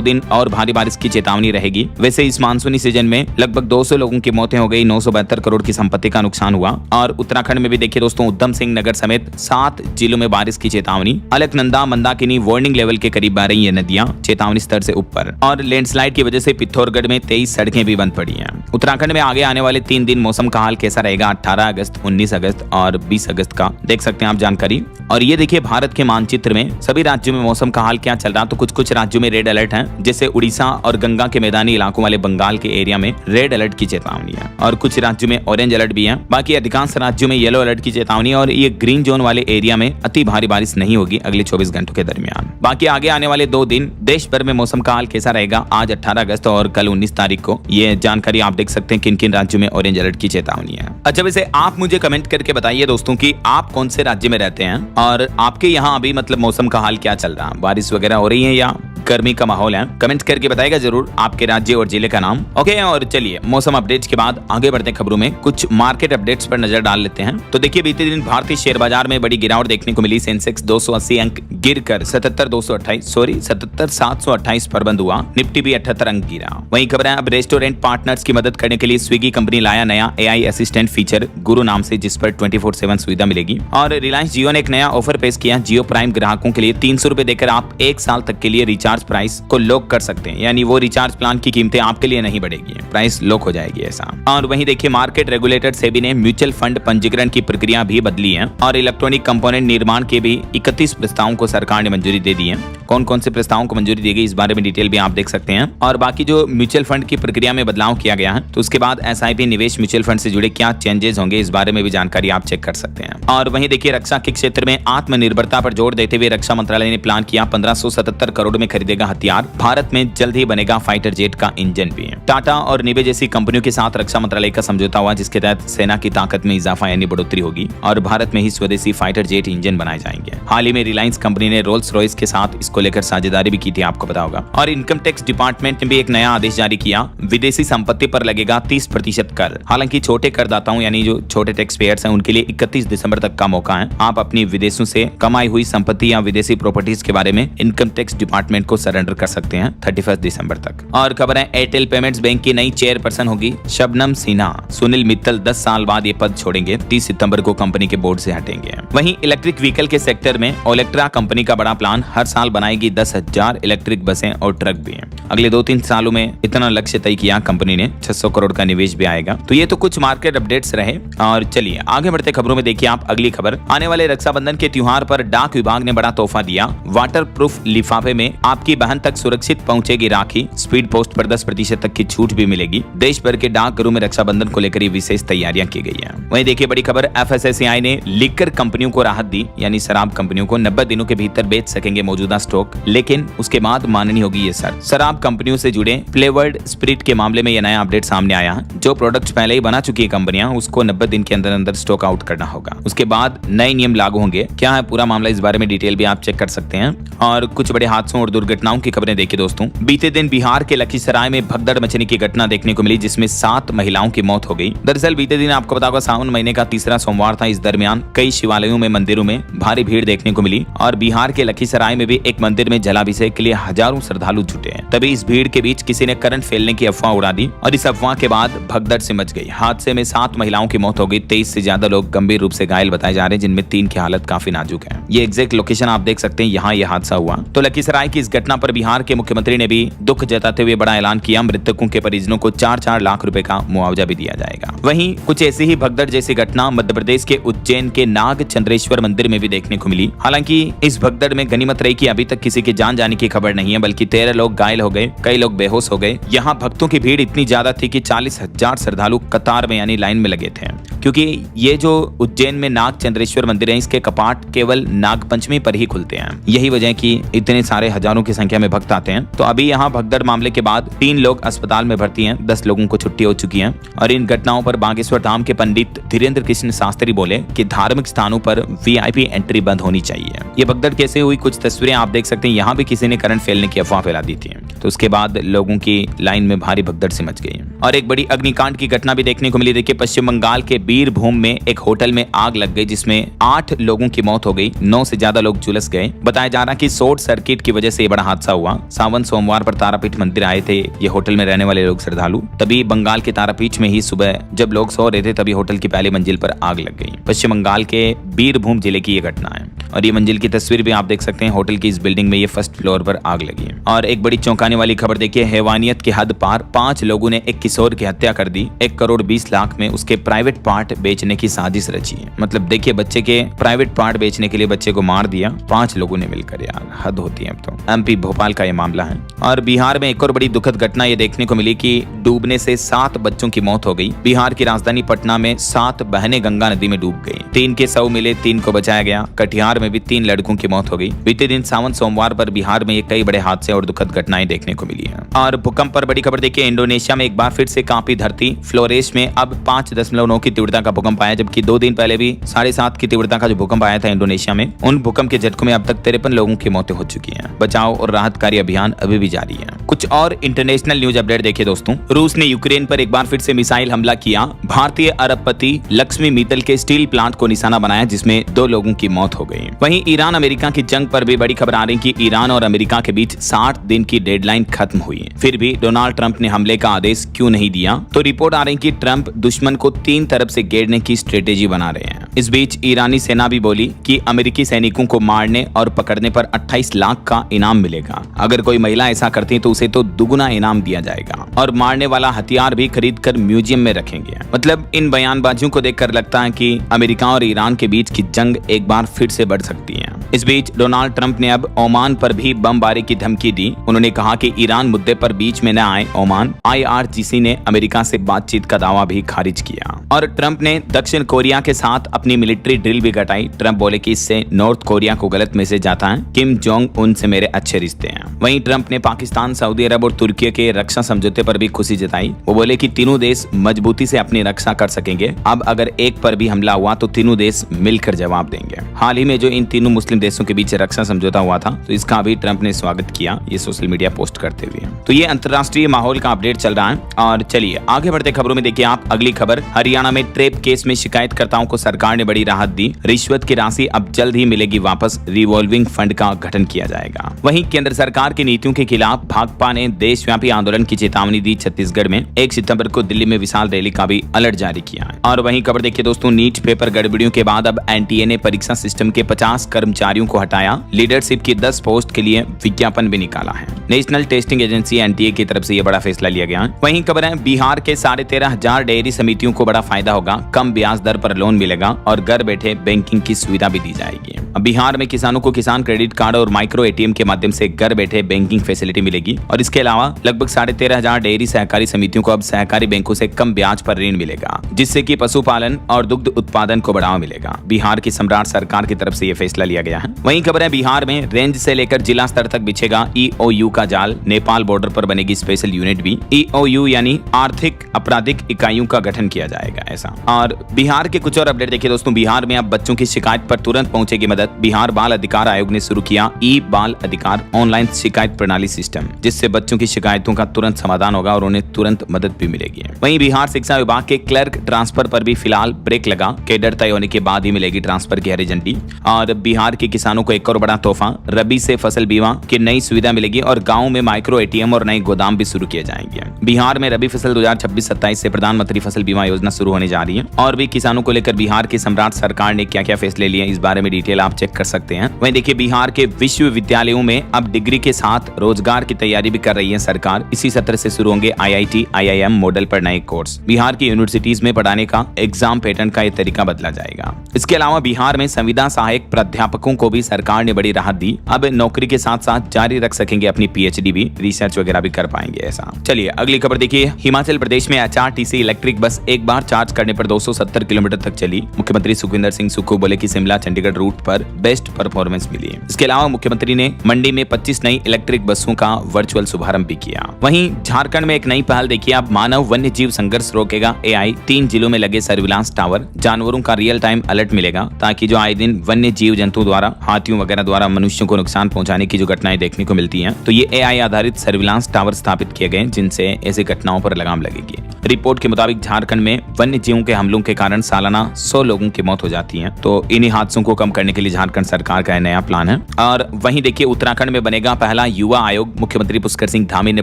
Speaker 1: दिन और भारी बारिश की चेतावनी रहेगी। वैसे इस मानसूनी सीजन में लगभग 200 लोगों की मौतें हो गई, 972 करोड़ की संपत्ति का नुकसान हुआ। और उत्तराखंड में भी देखिए दोस्तों उधम सिंह नगर समेत 7 जिलों में बारिश की चेतावनी। अलकनंदा, मंदाकिनी वार्निंग लेवल के करीब बह रही है नदियां चेतावनी स्तर से ऊपर। और लैंडस्लाइड की वजह से पिथौरागढ़ में 23 सड़कें भी बंद पड़ी हैं। उत्तराखंड में आगे आने वाले 3 दिन मौसम का हाल कैसा रहेगा 18 अगस्त, 19 अगस्त और 20 अगस्त का देख सकते हैं आप जानकारी। और ये देखिए भारत के मानचित्र में सभी राज्यों में मौसम का हाल क्या चल रहा। तो कुछ राज्यों में रेड अलर्ट है, जैसे उड़ीसा और गंगा के मैदानी इलाकों वाले बंगाल के एरिया में रेड अलर्ट की चेतावनी है और कुछ राज्यों में ऑरेंज अलर्ट भी है। बाकी अधिकांश राज्यों में येलो अलर्ट की चेतावनी और ये ग्रीन जोन वाले एरिया में अति भारी बारिश नहीं होगी अगले 24 घंटों के दरमियान। बाकी आगे आने वाले 2 दिन देश भर में मौसम का हाल कैसा रहेगा आज 18 अगस्त और कल 19 तारीख को, ये जानकारी आप देख सकते हैं किन किन राज्यों में ऑरेंज अलर्ट की चेतावनी है। अच्छा वैसे आप मुझे कमेंट करके बताइए दोस्तों कि आप कौन से राज्य में रहते हैं और आपके यहाँ अभी मतलब मौसम का हाल क्या चल रहा है, बारिश वगैरह हो रही है या गर्मी का माहौल है। कमेंट करके बताइएगा जरूर आपके राज्य और जिले का नाम। ओके और चलिए मौसम अपडेट्स के बाद आगे बढ़ते हैं खबरों में। कुछ मार्केट अपडेट्स पर नजर डाल लेते हैं। तो देखिए बीते दिन भारतीय शेयर बाजार में बड़ी गिरावट देखने को मिली। सेंसेक्स 280 अंक गिरकर 77,728 पर बंद हुआ। निफ्टी भी 78 अंक गिरा। वहीं खबर है अब रेस्टोरेंट पार्टनर्स की मदद करने के लिए स्विगी कंपनी लाया नया AI असिस्टेंट फीचर गुरु नाम से, जिस पर 24/7 सुविधा मिलेगी। और रिलायंस जियो ने एक नया ऑफर पेश किया। जियो प्राइम ग्राहकों के लिए 300 रुपए देकर आप 1 साल तक के लिए रिचार्ज प्राइस को लॉक कर सकते हैं, यानी वो रिचार्ज प्लान की कीमतें आपके लिए नहीं बढ़ेगी, प्राइस लॉक हो जाएगी ऐसा। और वहीं देखिए मार्केट रेगुलेटर सेबी ने म्यूचुअल फंड पंजीकरण की प्रक्रिया भी बदली है और इलेक्ट्रॉनिक कंपोनेंट निर्माण के भी 31 प्रस्तावों को सरकार ने मंजूरी दे दी है। कौन कौन से प्रस्तावों को मंजूरी दी गई इस बारे में डिटेल भी आप देख सकते हैं। और बाकी जो म्यूचुअल फंड की प्रक्रिया में बदलाव किया गया है तो उसके बाद SIP निवेश म्यूचुअल फंड से जुड़े क्या चेंजेस होंगे इस बारे में भी जानकारी आप चेक कर सकते हैं। और वहीं देखिए रक्षा के क्षेत्र में आत्मनिर्भरता पर जोर देते हुए रक्षा मंत्रालय ने प्लान किया 1577 करोड़ में खरीदेगा हथियार। भारत में जल्द ही बनेगा फाइटर जेट का इंजन भी। टाटा और निवे जैसी कंपनियों के साथ रक्षा मंत्रालय का समझौता हुआ, जिसके तहत सेना की ताकत में इजाफा यानी बढ़ोतरी होगी और भारत में ही स्वदेशी फाइटर जेट इंजन बनाए जाएंगे। हाल ही में रिलायंस कंपनी ने रोल्स रॉयस के साथ इसको लेकर साझेदारी भी की थी, आपको पता होगा। और इनकम टैक्स डिपार्टमेंट ने भी एक नया आदेश जारी किया। विदेशी संपत्ति पर लगेगा 30% कर। हालांकि छोटे करदाताओं यानी जो छोटे टैक्स पेयर्स हैं उनके लिए 31 दिसंबर तक का मौका है। आप अपनी विदेशों से कमाई हुई संपत्ति या विदेशी प्रॉपर्टीज के बारे में इनकम टैक्स डिपार्टमेंट को सरेंडर कर सकते हैं 31 दिसंबर तक। और खबर है एयरटेल पेमेंट्स बैंक की नई चेयरपर्सन होगी शबनम सिन्हा। सुनील मित्तल 10 साल बाद ये पद छोड़ेंगे। 30 सितंबर को कंपनी के बोर्ड से हटेंगे। वहीं इलेक्ट्रिक व्हीकल के सेक्टर में ओलेक्ट्रा कंपनी का बड़ा प्लान, हर साल बनाएगी 10,000 इलेक्ट्रिक बसें और ट्रक भी हैं। अगले 2-3 सालों में इतना लक्ष्य तय किया कंपनी ने। 600 करोड़ का निवेश भी आएगा। तो ये तो कुछ मार्केट अपडेट्स रहे और चलिए आगे बढ़ते खबरों में देखिए आप अगली खबर। आने वाले रक्षाबंधन के त्योहार पर डाक विभाग ने बड़ा तोहफा दिया। वाटर प्रूफ लिफाफे में आपकी बहन तक सुरक्षित पहुंचेगी राखी। स्पीड पोस्ट पर 10% तक की छूट भी मिलेगी। देश भर के डाकघरों में रक्षाबंधन को लेकर विशेष तैयारियां की गई हैं। वहीं देखिए बड़ी खबर, FSSAI ने लिकर कंपनियों को राहत दी, यानी शराब कंपनियों को 90 दिनों के भीतर बेच सकेंगे मौजूदा स्टॉक, लेकिन उसके बाद माननी होगी ये शर्त। शराब कंपनियों से जुड़े फ्लेवर्ड स्पिरिट के मामले में यह नया अपडेट सामने आया है। जो प्रोडक्ट पहले ही बना चुकी है कंपनियां उसको 90 दिन के अंदर अंदर स्टॉक आउट करना होगा। उसके बाद नए नियम लागू होंगे। क्या है पूरा मामला, इस बारे में डिटेल भी आप चेक कर सकते हैं। और कुछ बड़े हादसों और दुर्घटनाओं की खबरें देखिए दोस्तों। बीते दिन बिहार के लखीसराय में भगदड़ मचने की घटना देखने को मिली, जिसमें 7 महिलाओं की मौत हो गई। दरअसल बीते दिन आपको पता होगा सावन महीने का तीसरा सोमवार था। इस दरमियान कई शिवालयों में, मंदिरों में भारी भीड़ देखने को मिली और बिहार के लखीसराय में भी एक मंदिर में जलाभिषेक के लिए हजारों श्रद्धालु जुटे हैं। तभी इस भीड़ के बीच किसी ने करंट फैलने की अफवाह उड़ा दी और इस अफवाह के बाद भगदड़ से मच गई। हादसे में 7 महिलाओं की मौत हो गई। 23 से ज्यादा लोग गंभीर रूप से घायल बताए जा रहे हैं, जिनमें 3 की हालत काफी नाजुक है। ये एग्जैक्ट लोकेशन आप देख सकते हैं, यहाँ यह हादसा हुआ। तो लखीसराय की इस घटना पर बिहार के मुख्यमंत्री ने भी दुख जताते हुए बड़ा ऐलान किया। मृतकों के परिजनों को 4-4 लाख रुपए का मुआवजा भी दिया जाएगा। वहीं कुछ ऐसी ही भगदड़ जैसी घटना मध्य प्रदेश के उज्जैन के नाग चंद्रेश्वर मंदिर में भी देखने को मिली। हालांकि इस भगदड़ में गनीमत रही कि अभी तक किसी की जान जाने की खबर नहीं है, बल्कि 13 लोग घायल हो गए, कई लोग बेहोश हो गए। यहाँ भक्तों की भीड़ इतनी ज्यादा थी कि 40,000 श्रद्धालु कतार में यानी लाइन में लगे थे, क्योंकि ये जो उज्जैन में नाग चंद्रेश्वर मंदिर है, इसके कपाट केवल नाग पंचमी पर ही खुलते हैं। यही वजह है कि इतने सारे हजारों की संख्या में भक्त आते हैं। तो अभी यहाँ भगदड़ मामले के बाद 3 लोग अस्पताल में भर्ती हैं, 10 लोगों को छुट्टी हो चुकी है। और इन घटनाओं पर बागेश्वर धाम के पंडित धीरेन्द्र कृष्ण शास्त्री बोले कि धार्मिक स्थानों पर VIP एंट्री बंद होनी चाहिए। ये भगदड़ कैसे हुई, कुछ तस्वीरें आप देख सकते हैं। यहाँ भी किसी ने करंट फैलने की अफवाह फैला दी थी, तो उसके बाद लोगों की लाइन में भारी भगदड़ से मच गई। और एक बड़ी अग्निकांड की घटना भी देखने को मिली। देखिए, पश्चिम बंगाल के बीरभूम में एक होटल में आग लग गई, जिसमें 8 लोगों की मौत हो गई, 9 से ज्यादा लोग झुलस गए। बताया जा रहा कि शॉर्ट सर्किट की वजह से बड़ा हादसा हुआ। सावन सोमवार पर तारापीठ मंदिर आए थे ये होटल में रहने वाले लोग श्रद्धालु। तभी बंगाल के तारापीठ में ही सुबह जब लोग सो रहे थे, तभी होटल की पहली मंजिल पर आग लग गई। पश्चिम बंगाल के बीरभूम जिले की ये घटना है। और ये मंजिल की तस्वीर भी आप देख सकते हैं। होटल की इस बिल्डिंग में ये फर्स्ट फ्लोर पर आग लगी है। और एक बड़ी चौंकाने वाली खबर देखिए, हैवानियत की हद पार, 5 लोगों ने एक किशोर की हत्या कर दी। 1 करोड़ 20 लाख में उसके प्राइवेट पार्ट बेचने की साजिश रची है। मतलब देखिए, बच्चे के प्राइवेट पार्ट बेचने के लिए बच्चे को मार दिया 5 लोगों ने मिलकर। यार हद होती है अब तो। MP भोपाल का ये मामला है। और बिहार में एक और बड़ी दुखद घटना ये देखने को मिली कि डूबने से 7 बच्चों की मौत हो गई। बिहार की राजधानी पटना में 7 बहनें गंगा नदी में डूब गई। 3 के शव मिले, 3 को बचाया गया। कटिहार में भी 3 लड़कों की मौत हो गई। बीते दिन सावन सोमवार पर बिहार में ये कई बड़े हादसे और दुखद घटनाएं देखने को मिली है। और भूकंप पर बड़ी खबर देखिए, इंडोनेशिया में एक बार फिर से कांपी धरती। फ्लोरेस में अब 5.9 की तीव्रता का भूकंप आया, जबकि 2 दिन पहले भी 7.5 की तीव्रता का जो भूकंप आया था इंडोनेशिया में, उन भूकंप के झटकों में अब तक 53 लोगों की मौतें हो चुकी हैं। बचाव और राहत कार्य अभियान अभी भी जारी है। कुछ और इंटरनेशनल न्यूज अपडेट देखिए दोस्तों। रूस ने यूक्रेन पर एक बार फिर से मिसाइल हमला किया। भारतीय अरबपति लक्ष्मी मित्तल के स्टील प्लांट को निशाना बनाया, जिसमें 2 लोगों की मौत हो गई। वहीं ईरान अमेरिका की जंग पर भी बड़ी खबर आ रही कि ईरान और अमेरिका के बीच 60 दिन की डेडलाइन खत्म हुई। फिर भी डोनाल्ड ट्रंप ने हमले का आदेश क्यों नहीं दिया? तो रिपोर्ट आ रही कि ट्रंप दुश्मन को 3 तरफ से घेरने की स्ट्रेटेजी बना रहे हैं। इस बीच ईरानी सेना भी बोली कि अमेरिकी सैनिकों को मारने और पकड़ने पर 28 लाख का इनाम मिलेगा। अगर कोई महिला ऐसा करती है तो उसे तो दुगुना इनाम दिया जाएगा, और मारने वाला हथियार भी खरीद कर म्यूजियम में रखेंगे। मतलब इन बयानबाजियों को देखकर लगता है कि अमेरिका और ईरान के बीच की जंग एक बार फिर से बढ़ सकती है। इस बीच डोनाल्ड ट्रंप ने अब ओमान पर भी बमबारी की धमकी दी। उन्होंने कहा कि ईरान मुद्दे पर बीच में न आए ओमान। IRGC ने अमेरिका से बातचीत का दावा भी खारिज किया। और ट्रंप ने दक्षिण कोरिया के साथ अपनी मिलिट्री ड्रिल भी घटाई। ट्रंप बोले कि इससे नॉर्थ कोरिया को गलत मैसेज जाता है, किम जोंग उन से मेरे अच्छे रिश्ते हैं। वहीं ट्रंप ने पाकिस्तान, सऊदी अरब और तुर्की के रक्षा समझौते पर भी खुशी जताई। वो बोले कि तीनों देश मजबूती से अपनी रक्षा कर सकेंगे। अब अगर एक पर भी हमला हुआ तो तीनों देश मिलकर जवाब देंगे। हाल ही में जो इन तीनों मुस्लिम देशों के बीच रक्षा समझौता हुआ था, तो इसका भी ट्रंप ने स्वागत किया, ये सोशल मीडिया पोस्ट करते हुए। तो ये अंतर्राष्ट्रीय माहौल का अपडेट चल रहा है। और चलिए आगे बढ़ते खबरों में देखिए आप अगली खबर। हरियाणा में ट्रेप केस में शिकायतकर्ताओं को सरकार ने बड़ी राहत दी। रिश्वत की राशि अब जल्द ही मिलेगी वापस। रिवॉल्विंग फंड का गठन किया जाएगा। वहीं केंद्र सरकार की नीतियों के खिलाफ भाकपा ने देशव्यापी आंदोलन की चेतावनी दी। छत्तीसगढ़ में 1 सितंबर को दिल्ली में विशाल रैली का भी अलर्ट जारी किया है। और वहीं खबर देखिए दोस्तों, नीट पेपर गड़बड़ियों के बाद अब NTA ने परीक्षा सिस्टम के 50 कर्मचारियों को हटाया। लीडरशिप की 10 पोस्ट के लिए विज्ञापन भी निकाला है। नेशनल टेस्टिंग एजेंसी NTA की तरफ से यह बड़ा फैसला लिया गया। वहीं खबर है, बिहार के 13,500 डेयरी समितियों को बड़ा फायदा होगा। कम ब्याज दर पर लोन मिलेगा और घर बैठे बैंकिंग की सुविधा भी दी जाएगी। अब बिहार में किसानों को किसान क्रेडिट कार्ड और माइक्रो ATM के माध्यम से घर बैठे बैंकिंग फैसिलिटी मिलेगी। और इसके अलावा लगभग 13,500 डेयरी सहकारी समितियों को अब सहकारी बैंकों से कम ब्याज पर ऋण मिलेगा, जिससे कि पशुपालन और दुग्ध उत्पादन को बढ़ावा मिलेगा। बिहार की सम्राट सरकार की तरफ से यह फैसला लिया गया है। वहीं खबर है, बिहार में रेंज से लेकर जिला स्तर तक बिछेगा EOU का जाल। नेपाल बॉर्डर पर बनेगी स्पेशल यूनिट भी। EOU यानी आर्थिक आपराधिक इकाइयों का गठन किया जाएगा ऐसा। और बिहार के कुछ और अपडेट देखिए दोस्तों। बिहार में अब बच्चों की शिकायत पर तुरंत पहुंचेगी मदद। बिहार बाल अधिकार आयोग ने शुरू किया बाल अधिकार ऑनलाइन शिकायत प्रणाली सिस्टम, जिससे बच्चों की शिकायतों का तुरंत समाधान होगा और उन्हें तुरंत मदद भी मिलेगी। वहीं बिहार शिक्षा विभाग के क्लर्क ट्रांसफर पर भी फिलहाल ब्रेक लगा। कैडर तय होने के बाद ही मिलेगी ट्रांसफर की हरी झंडी। और बिहार के किसानों को एक और बड़ा तोहफा, रबी से फसल बीमा की नई सुविधा मिलेगी और गाँव में माइक्रो ATM और नए गोदाम भी शुरू किए जाएंगे। बिहार में रबी फसल 2026-27 से प्रधानमंत्री फसल बीमा योजना शुरू होने जा रही है। और भी किसानों को लेकर बिहार की सम्राट सरकार ने क्या क्या फैसले लिए इस बारे में डिटेल आप चेक कर सकते हैं। वहीं देखिए बिहार के विश्वविद्यालयों में अब डिग्री के साथ रोजगार की तैयारी भी कर रही है सरकार। इसी सत्र से शुरू होंगे IIT, IIM मॉडल पर नए कोर्स। बिहार की यूनिवर्सिटीज में पढ़ाने का एग्जाम पैटर्न का यह तरीका बदला जाएगा। इसके अलावा बिहार में संविदा सहायक प्राध्यापकों को भी सरकार ने बड़ी राहत दी। अब नौकरी के साथ साथ जारी रख सकेंगे अपनी PhD भी, रिसर्च वगैरह भी कर पाएंगे ऐसा। चलिए अगली खबर देखिए। हिमाचल प्रदेश में HRTC इलेक्ट्रिक बस एक बार चार्ज करने पर 270 किलोमीटर तक चली। मुख्यमंत्री सुखविंदर सिंह सुक्खू बोले कि शिमला चंडीगढ़ रूट पर बेस्ट परफॉर्मेंस मिली। इसके अलावा मुख्यमंत्री ने मंडी में 25 नई इलेक्ट्रिक बसों का वर्चुअल शुभारंभ भी किया। वहीं झारखंड में एक नई पहल देखिए। अब मानव वन्य जीव संघर्ष रोकेगा AI। 3 जिलों में लगे सर्विलांस टावर, जानवरों का रियल टाइम अलर्ट मिलेगा ताकि जो आए दिन वन्य जीव जंतु द्वारा, हाथियों वगैरह द्वारा मनुष्यों को नुकसान पहुंचाने की जो घटनाएं देखने को मिलती हैं, तो ये AI आधारित सर्विलांस टावर स्थापित किए गए जिनसे ऐसी घटनाओं पर लगाम लगेगी। रिपोर्ट के मुताबिक झारखंड में वन्य जीवों के हमलों के कारण सालाना 100 लोगों की मौत हो जाती है। तो इन्हीं हादसों को कम करने के लिए झारखंड सरकार का नया प्लान है। और वहीं देखिए उत्तराखंड में बनेगा पहला युवा आयोग। मुख्यमंत्री पुष्कर सिंह धामी ने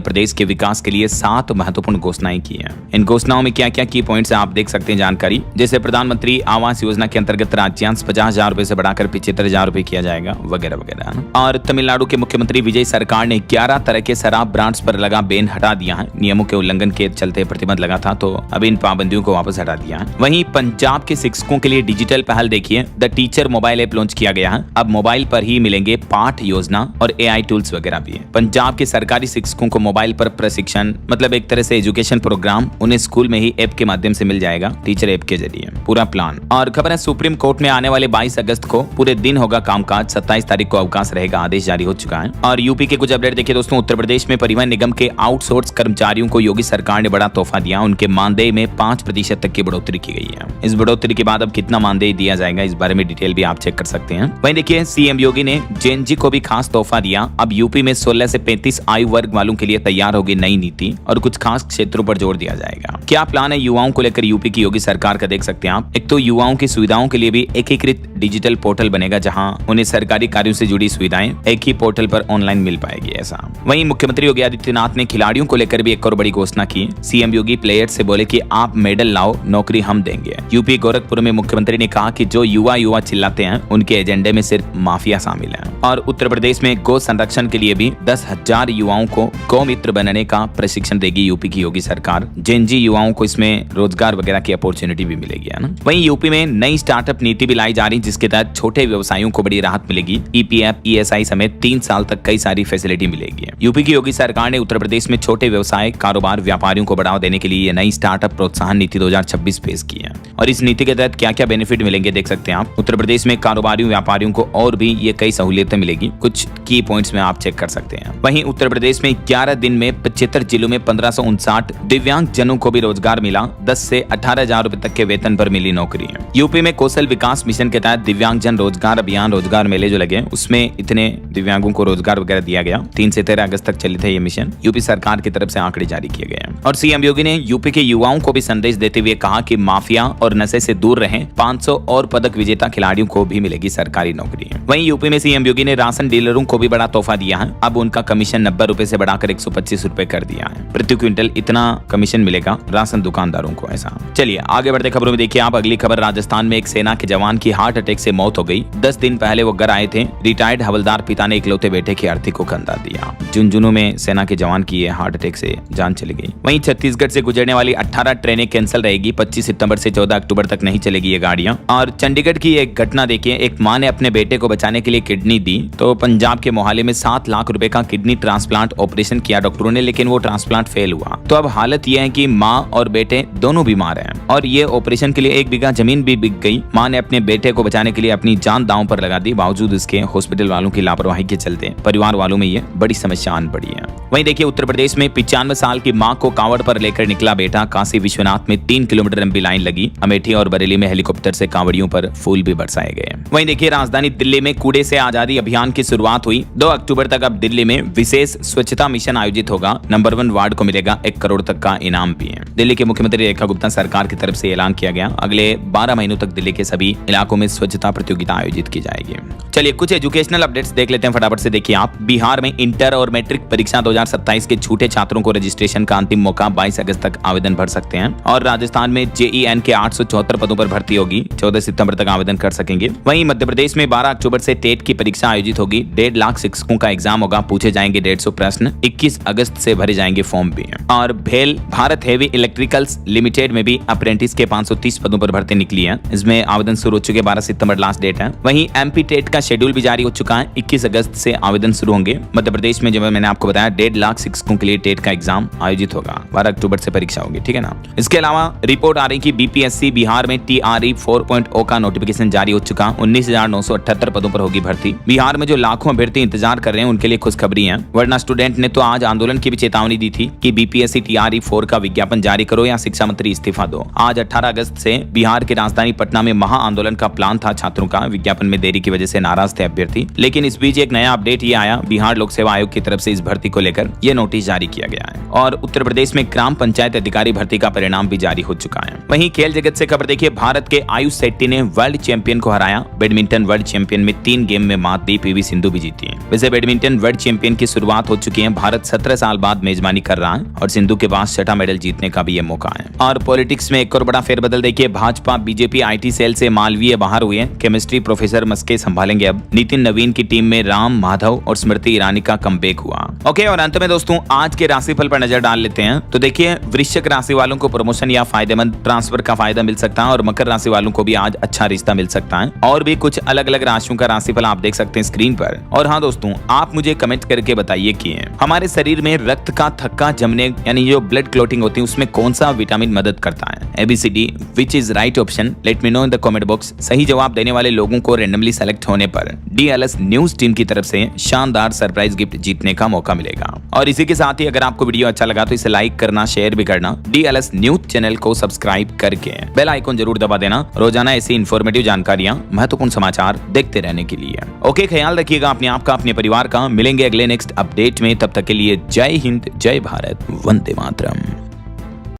Speaker 1: प्रदेश के विकास के लिए 7 महत्वपूर्ण घोषणाएं की हैं। इन घोषणाओं में क्या क्या की पॉइंट्स आप देख सकते हैं जानकारी। जैसे प्रधानमंत्री आवास योजना के अंतर्गत राज्यांश 50,000 रुपए से बढ़ाकर 75,000 रुपए किया जाएगा वगैरह वगैरह। और तमिलनाडु के मुख्यमंत्री विजय सरकार ने 11 तरह के शराब ब्रांड्स पर लगा बैन हटा दिया है। नियमों के उल्लंघन के चलते प्रतिबंध लगा था, तो अब इन पाबंदियों को वापस हटा दिया है। वहीं पंजाब के शिक्षकों के लिए डिजिटल पहल देखिए। The teacher mobile app launch किया गया है। अब मोबाइल पर ही मिलेंगे पाठ योजना और AI टूल्स वगैरह भी है। पंजाब के सरकारी शिक्षकों को मोबाइल पर प्रशिक्षण, मतलब एक तरह से एजुकेशन प्रोग्राम उन्हें स्कूल में ही ऐप के माध्यम से मिल जाएगा, टीचर ऐप के जरिए पूरा प्लान। और खबर है सुप्रीम कोर्ट में आने वाले 22 अगस्त को पूरे दिन होगा कामकाज। 27 तारीख को अवकाश रहेगा, आदेश जारी हो चुका है। और यूपी के कुछ अपडेट देखिए दोस्तों। उत्तर प्रदेश में परिवहन निगम के आउटसोर्स कर्मचारियों को योगी सरकार ने बड़ा तोहफा दिया। उनके मानदेय में 5% तक की बढ़ोतरी की गई है। इस बढ़ोतरी के बाद अब कितना मानदेय दिया जाएगा इस बारे में डिटेल भी आप चेक कर सकते हैं। वहीं देखिए CM योगी ने Gen Z को भी खास तोहफा दिया। अब यूपी में 16 से 35 आयु वर्ग वालों के लिए तैयार होगी नई नीति और कुछ खास क्षेत्रों पर जोर दिया जाएगा। क्या प्लान है युवाओं को लेकर यूपी की योगी सरकार का, देख सकते हैं आप। एक तो युवाओं की सुविधाओं के लिए भी एकीकृत डिजिटल पोर्टल बनेगा जहां उन्हें सरकारी कार्यों से जुड़ी सुविधाएं एक ही पोर्टल पर ऑनलाइन मिल पाएगी ऐसा। वहीं मुख्यमंत्री योगी आदित्यनाथ ने खिलाड़ियों को लेकर भी एक और बड़ी घोषणा की। CM योगी प्लेयर्स से बोले कि आप मेडल लाओ, नौकरी हम देंगे। यूपी गोरखपुर में मुख्यमंत्री ने कहा कि जो युवा चिल्लाते हैं उनके एजेंडे में सिर्फ माफिया शामिल है। और उत्तर प्रदेश में गौ संरक्षण के लिए भी 10,000 युवाओं को गौ मित्र बनने का प्रशिक्षण देगी यूपी की योगी सरकार। Gen Z युवाओं को इसमें रोजगार वगैरह की अपॉर्चुनिटी भी मिलेगी, है ना। वहीं यूपी में नई स्टार्टअप नीति भी लाई जा रही जिसके तहत छोटे व्यवसायियों को बड़ी राहत मिलेगी। EPF, ESI समेत 3 साल तक कई सारी फैसिलिटी मिलेगी। यूपी की योगी सरकार ने उत्तर प्रदेश में छोटे व्यवसाय, कारोबार, व्यापारियों को बढ़ावा देने के लिए ये नई स्टार्टअप प्रोत्साहन नीति 2026 पेश की है। और इस नीति के तहत क्या क्या बेनिफिट मिलेंगे देख सकते हैं आप। उत्तर प्रदेश में कारोबारियों, व्यापारियों को और भी ये कई सहूलियतें मिलेगी। कुछ की पॉइंट्स में आप चेक कर सकते हैं। वहीं उत्तर प्रदेश में 11 दिन में 75 जिलों में 1559 दिव्यांग जनों को भी रोजगार मिला। 10 से 18,000 रुपए तक के वेतन पर मिली नौकरी। यूपी में कौशल विकास मिशन के तहत दिव्यांग जन रोजगार अभियान, रोजगार मेले जो लगे उसमें इतने दिव्यांगों को रोजगार वगैरह दिया गया। 3 से 13 अगस्त तक चले थे ये मिशन। यूपी सरकार की तरफ से आंकड़े जारी किए गए हैं। और CM योगी ने यूपी के युवाओं को भी संदेश देते हुए कहा कि माफिया और नशे से दूर रहें। 500 और पदक विजेता खिलाड़ियों को भी मिलेगी सरकारी नौकरी। वहीं यूपी में CM योगी ने राशन डीलरों को भी बड़ा तोहफा दिया है। अब उनका कमीशन 90 रुपए से बढ़ाकर 125 रुपए कर दिया है। प्रति क्विंटल इतना कमीशन मिलेगा राशन दुकानदारों को ऐसा। चलिए आगे बढ़ते खबरों में देखिए आप। अगली खबर, राजस्थान में एक सेना के जवान की हार्ट अटैक से मौत हो गई। 10 दिन पहले वो घर आए थे। रिटायर्ड हवलदार पिता ने इकलौते बेटे की अर्थी को कंधा दिया। झुंझुनू में सेना के जवान की हार्ट अटैक से जान चली गई। वहीं छत्तीसगढ़ से गुजरने वाली 18 ट्रेनें कैंसिल रहेगी। 25 सितंबर से 14 अक्टूबर तक नहीं चलेगी ये गाड़ियां। और चंडीगढ़ की एक घटना देखिए। एक मां ने अपने बेटे को बचाने के लिए किडनी दी। तो पंजाब के मोहाली में 7 लाख रुपए का किडनी ट्रांसप्लांट ऑपरेशन किया डॉक्टरों ने, लेकिन वो ट्रांसप्लांट फेल हुआ। तो अब हालत यह है कि मां और बेटे दोनों बीमार हैं और ये ऑपरेशन के लिए 1 बीघा जमीन भी बिक गई। मां ने अपने बेटे को बचाने के लिए अपनी जान दांव पर लगा दी। बावजूद इसके हॉस्पिटल वालों की लापरवाही के चलते परिवार वालों में ये बड़ी समस्या आन पड़ी है। वहीं देखिए उत्तर प्रदेश में 95 साल की मां को कांवड़ पर लेकर निकले निकला बेटा, काशी विश्वनाथ में 3 किलोमीटर लंबी लाइन लगी। अमेठी और बरेली में हेलीकॉप्टर से कांवड़ियों पर फूल भी बरसाए गए। वहीं देखिए राजधानी दिल्ली में कूड़े से आजादी अभियान की शुरुआत हुई। 2 अक्टूबर तक अब दिल्ली में विशेष स्वच्छता मिशन आयोजित होगा। नंबर 1 वार्ड को मिलेगा 1 करोड़ तक का इनाम भी है। दिल्ली के मुख्यमंत्री रेखा गुप्ता सरकार की तरफ से ऐलान किया गया, अगले 12 महीनों तक दिल्ली के सभी इलाकों में स्वच्छता प्रतियोगिता आयोजित की जाएगी। चलिए कुछ एजुकेशनल अपडेट्स देख लेते हैं फटाफट से। देखिए आप, बिहार में इंटर और मैट्रिक परीक्षा 2027 के छूटे छात्रों को रजिस्ट्रेशन का अंतिम मौका 22 अगस्त तक आवेदन भर सकते हैं। और राजस्थान में JEN के 874 पदों पर भर्ती होगी, 14 सितंबर तक आवेदन कर सकेंगे। वहीं मध्य प्रदेश में 12 अक्टूबर से टेट की परीक्षा आयोजित होगी। 1.5 लाख शिक्षकों का एग्जाम होगा, पूछे जाएंगे 150 प्रश्न। 21 अगस्त से भरे जाएंगे फॉर्म भी। और भेल भारत हेवी इलेक्ट्रिकल्स लिमिटेड में भी अप्रेंटिस के 530 पदों पर भर्ती निकली है। इसमें आवेदन शुरू हो चुके, 12 सितंबर लास्ट डेट है। वहीं MP टेट का शेड्यूल भी जारी हो चुका है, 21 अगस्त से आवेदन शुरू होंगे। मध्य प्रदेश में, जो मैंने आपको बताया, 1.5 लाख शिक्षकों के लिए टेट का एग्जाम आयोजित होगा। 12 अक्टूबर से परीक्षा होगी, ठीक है ना। इसके अलावा रिपोर्ट आ रही कि BPSC बिहार में TRE 4.0 का नोटिफिकेशन जारी हो चुका। 19,978 पदों पर होगी भर्ती। बिहार में जो लाखों अभ्यर्थी इंतजार कर रहे हैं उनके लिए खुशखबरी है, वरना स्टूडेंट ने तो आज आंदोलन की भी चेतावनी दी थी कि BPSC TRE 4 का विज्ञापन जारी करो या शिक्षा मंत्री इस्तीफा दो। आज 18 अगस्त से बिहार की राजधानी पटना में महा आंदोलन का प्लान था छात्रों का। विज्ञापन में देरी की वजह से नाराज थे अभ्यर्थी, लेकिन इस बीच एक नया अपडेट ये आया, बिहार लोक सेवा आयोग की तरफ से इस भर्ती को लेकर यह नोटिस जारी किया गया है। और उत्तर प्रदेश में ग्राम पंचायत अधिकारी भर्ती का परिणाम भी जारी हो चुका है। वहीं खेल जगत से खबर देखिए, भारत के आयुष शेट्टी ने वर्ल्ड चैंपियन को हराया। बैडमिंटन वर्ल्ड चैंपियन में 3 गेम में मात दी, PV सिंधु भी जीती है। वैसे बैडमिंटन वर्ल्ड चैंपियन की शुरुआत हो चुकी है। भारत 17 साल बाद मेजबानी कर रहा है और सिंधु के पास 6ठा मेडल जीतने का भी ये मौका है। और पॉलिटिक्स में एक और बड़ा फेरबदल देखिए, भाजपा BJP IT सेल से मालवीय बाहर हुए। केमिस्ट्री प्रोफेसर मस्के संभालेंगे अब। नितिन नवीन की टीम में राम माधव और स्मृति ईरानी का कमबैक हुआ। ओके, और अंत में दोस्तों आज के राशिफल पर नजर डाल लेते हैं। तो देखिए वृश्चिक राशि वालों को प्रमोशन या फायदेमंद ट्रांसफर का फायदा मिल सकता है और मकर राशि वालों को भी आज अच्छा रिश्ता मिल सकता है। और भी कुछ अलग अलग राशियों का राशिफल आप देख सकते हैं स्क्रीन पर। और हाँ दोस्तों, आप मुझे कमेंट करके बताइए कि हमारे शरीर में रक्त का थक्का जमने यानी जो ब्लड क्लॉटिंग होती है उसमें कौन सा विटामिन मदद करता है। ABCD which is right option, let me know in the comment box. सही जवाब देने वाले लोगों को रैंडमली सेलेक्ट होने पर DLS न्यूज टीम की तरफ से शानदार सरप्राइज गिफ्ट जीतने का मौका मिलेगा। और इसी के साथ ही अगर आपको वीडियो अच्छा लगा तो इसे लाइक करना, शेयर भी करना। DLS न्यूज चैनल को सब्सक्राइब करके बेल आइकन जरूर दबा देना, रोजाना ऐसी इंफॉर्मेटिव जानकारियां, महत्वपूर्ण समाचार देखते रहने के लिए। ओके, ख्याल रखिएगा अपने आप का, अपने परिवार का। मिलेंगे अगले नेक्स्ट अपडेट में, तब तक के लिए जय हिंद, जय भारत, वंदे मातरम।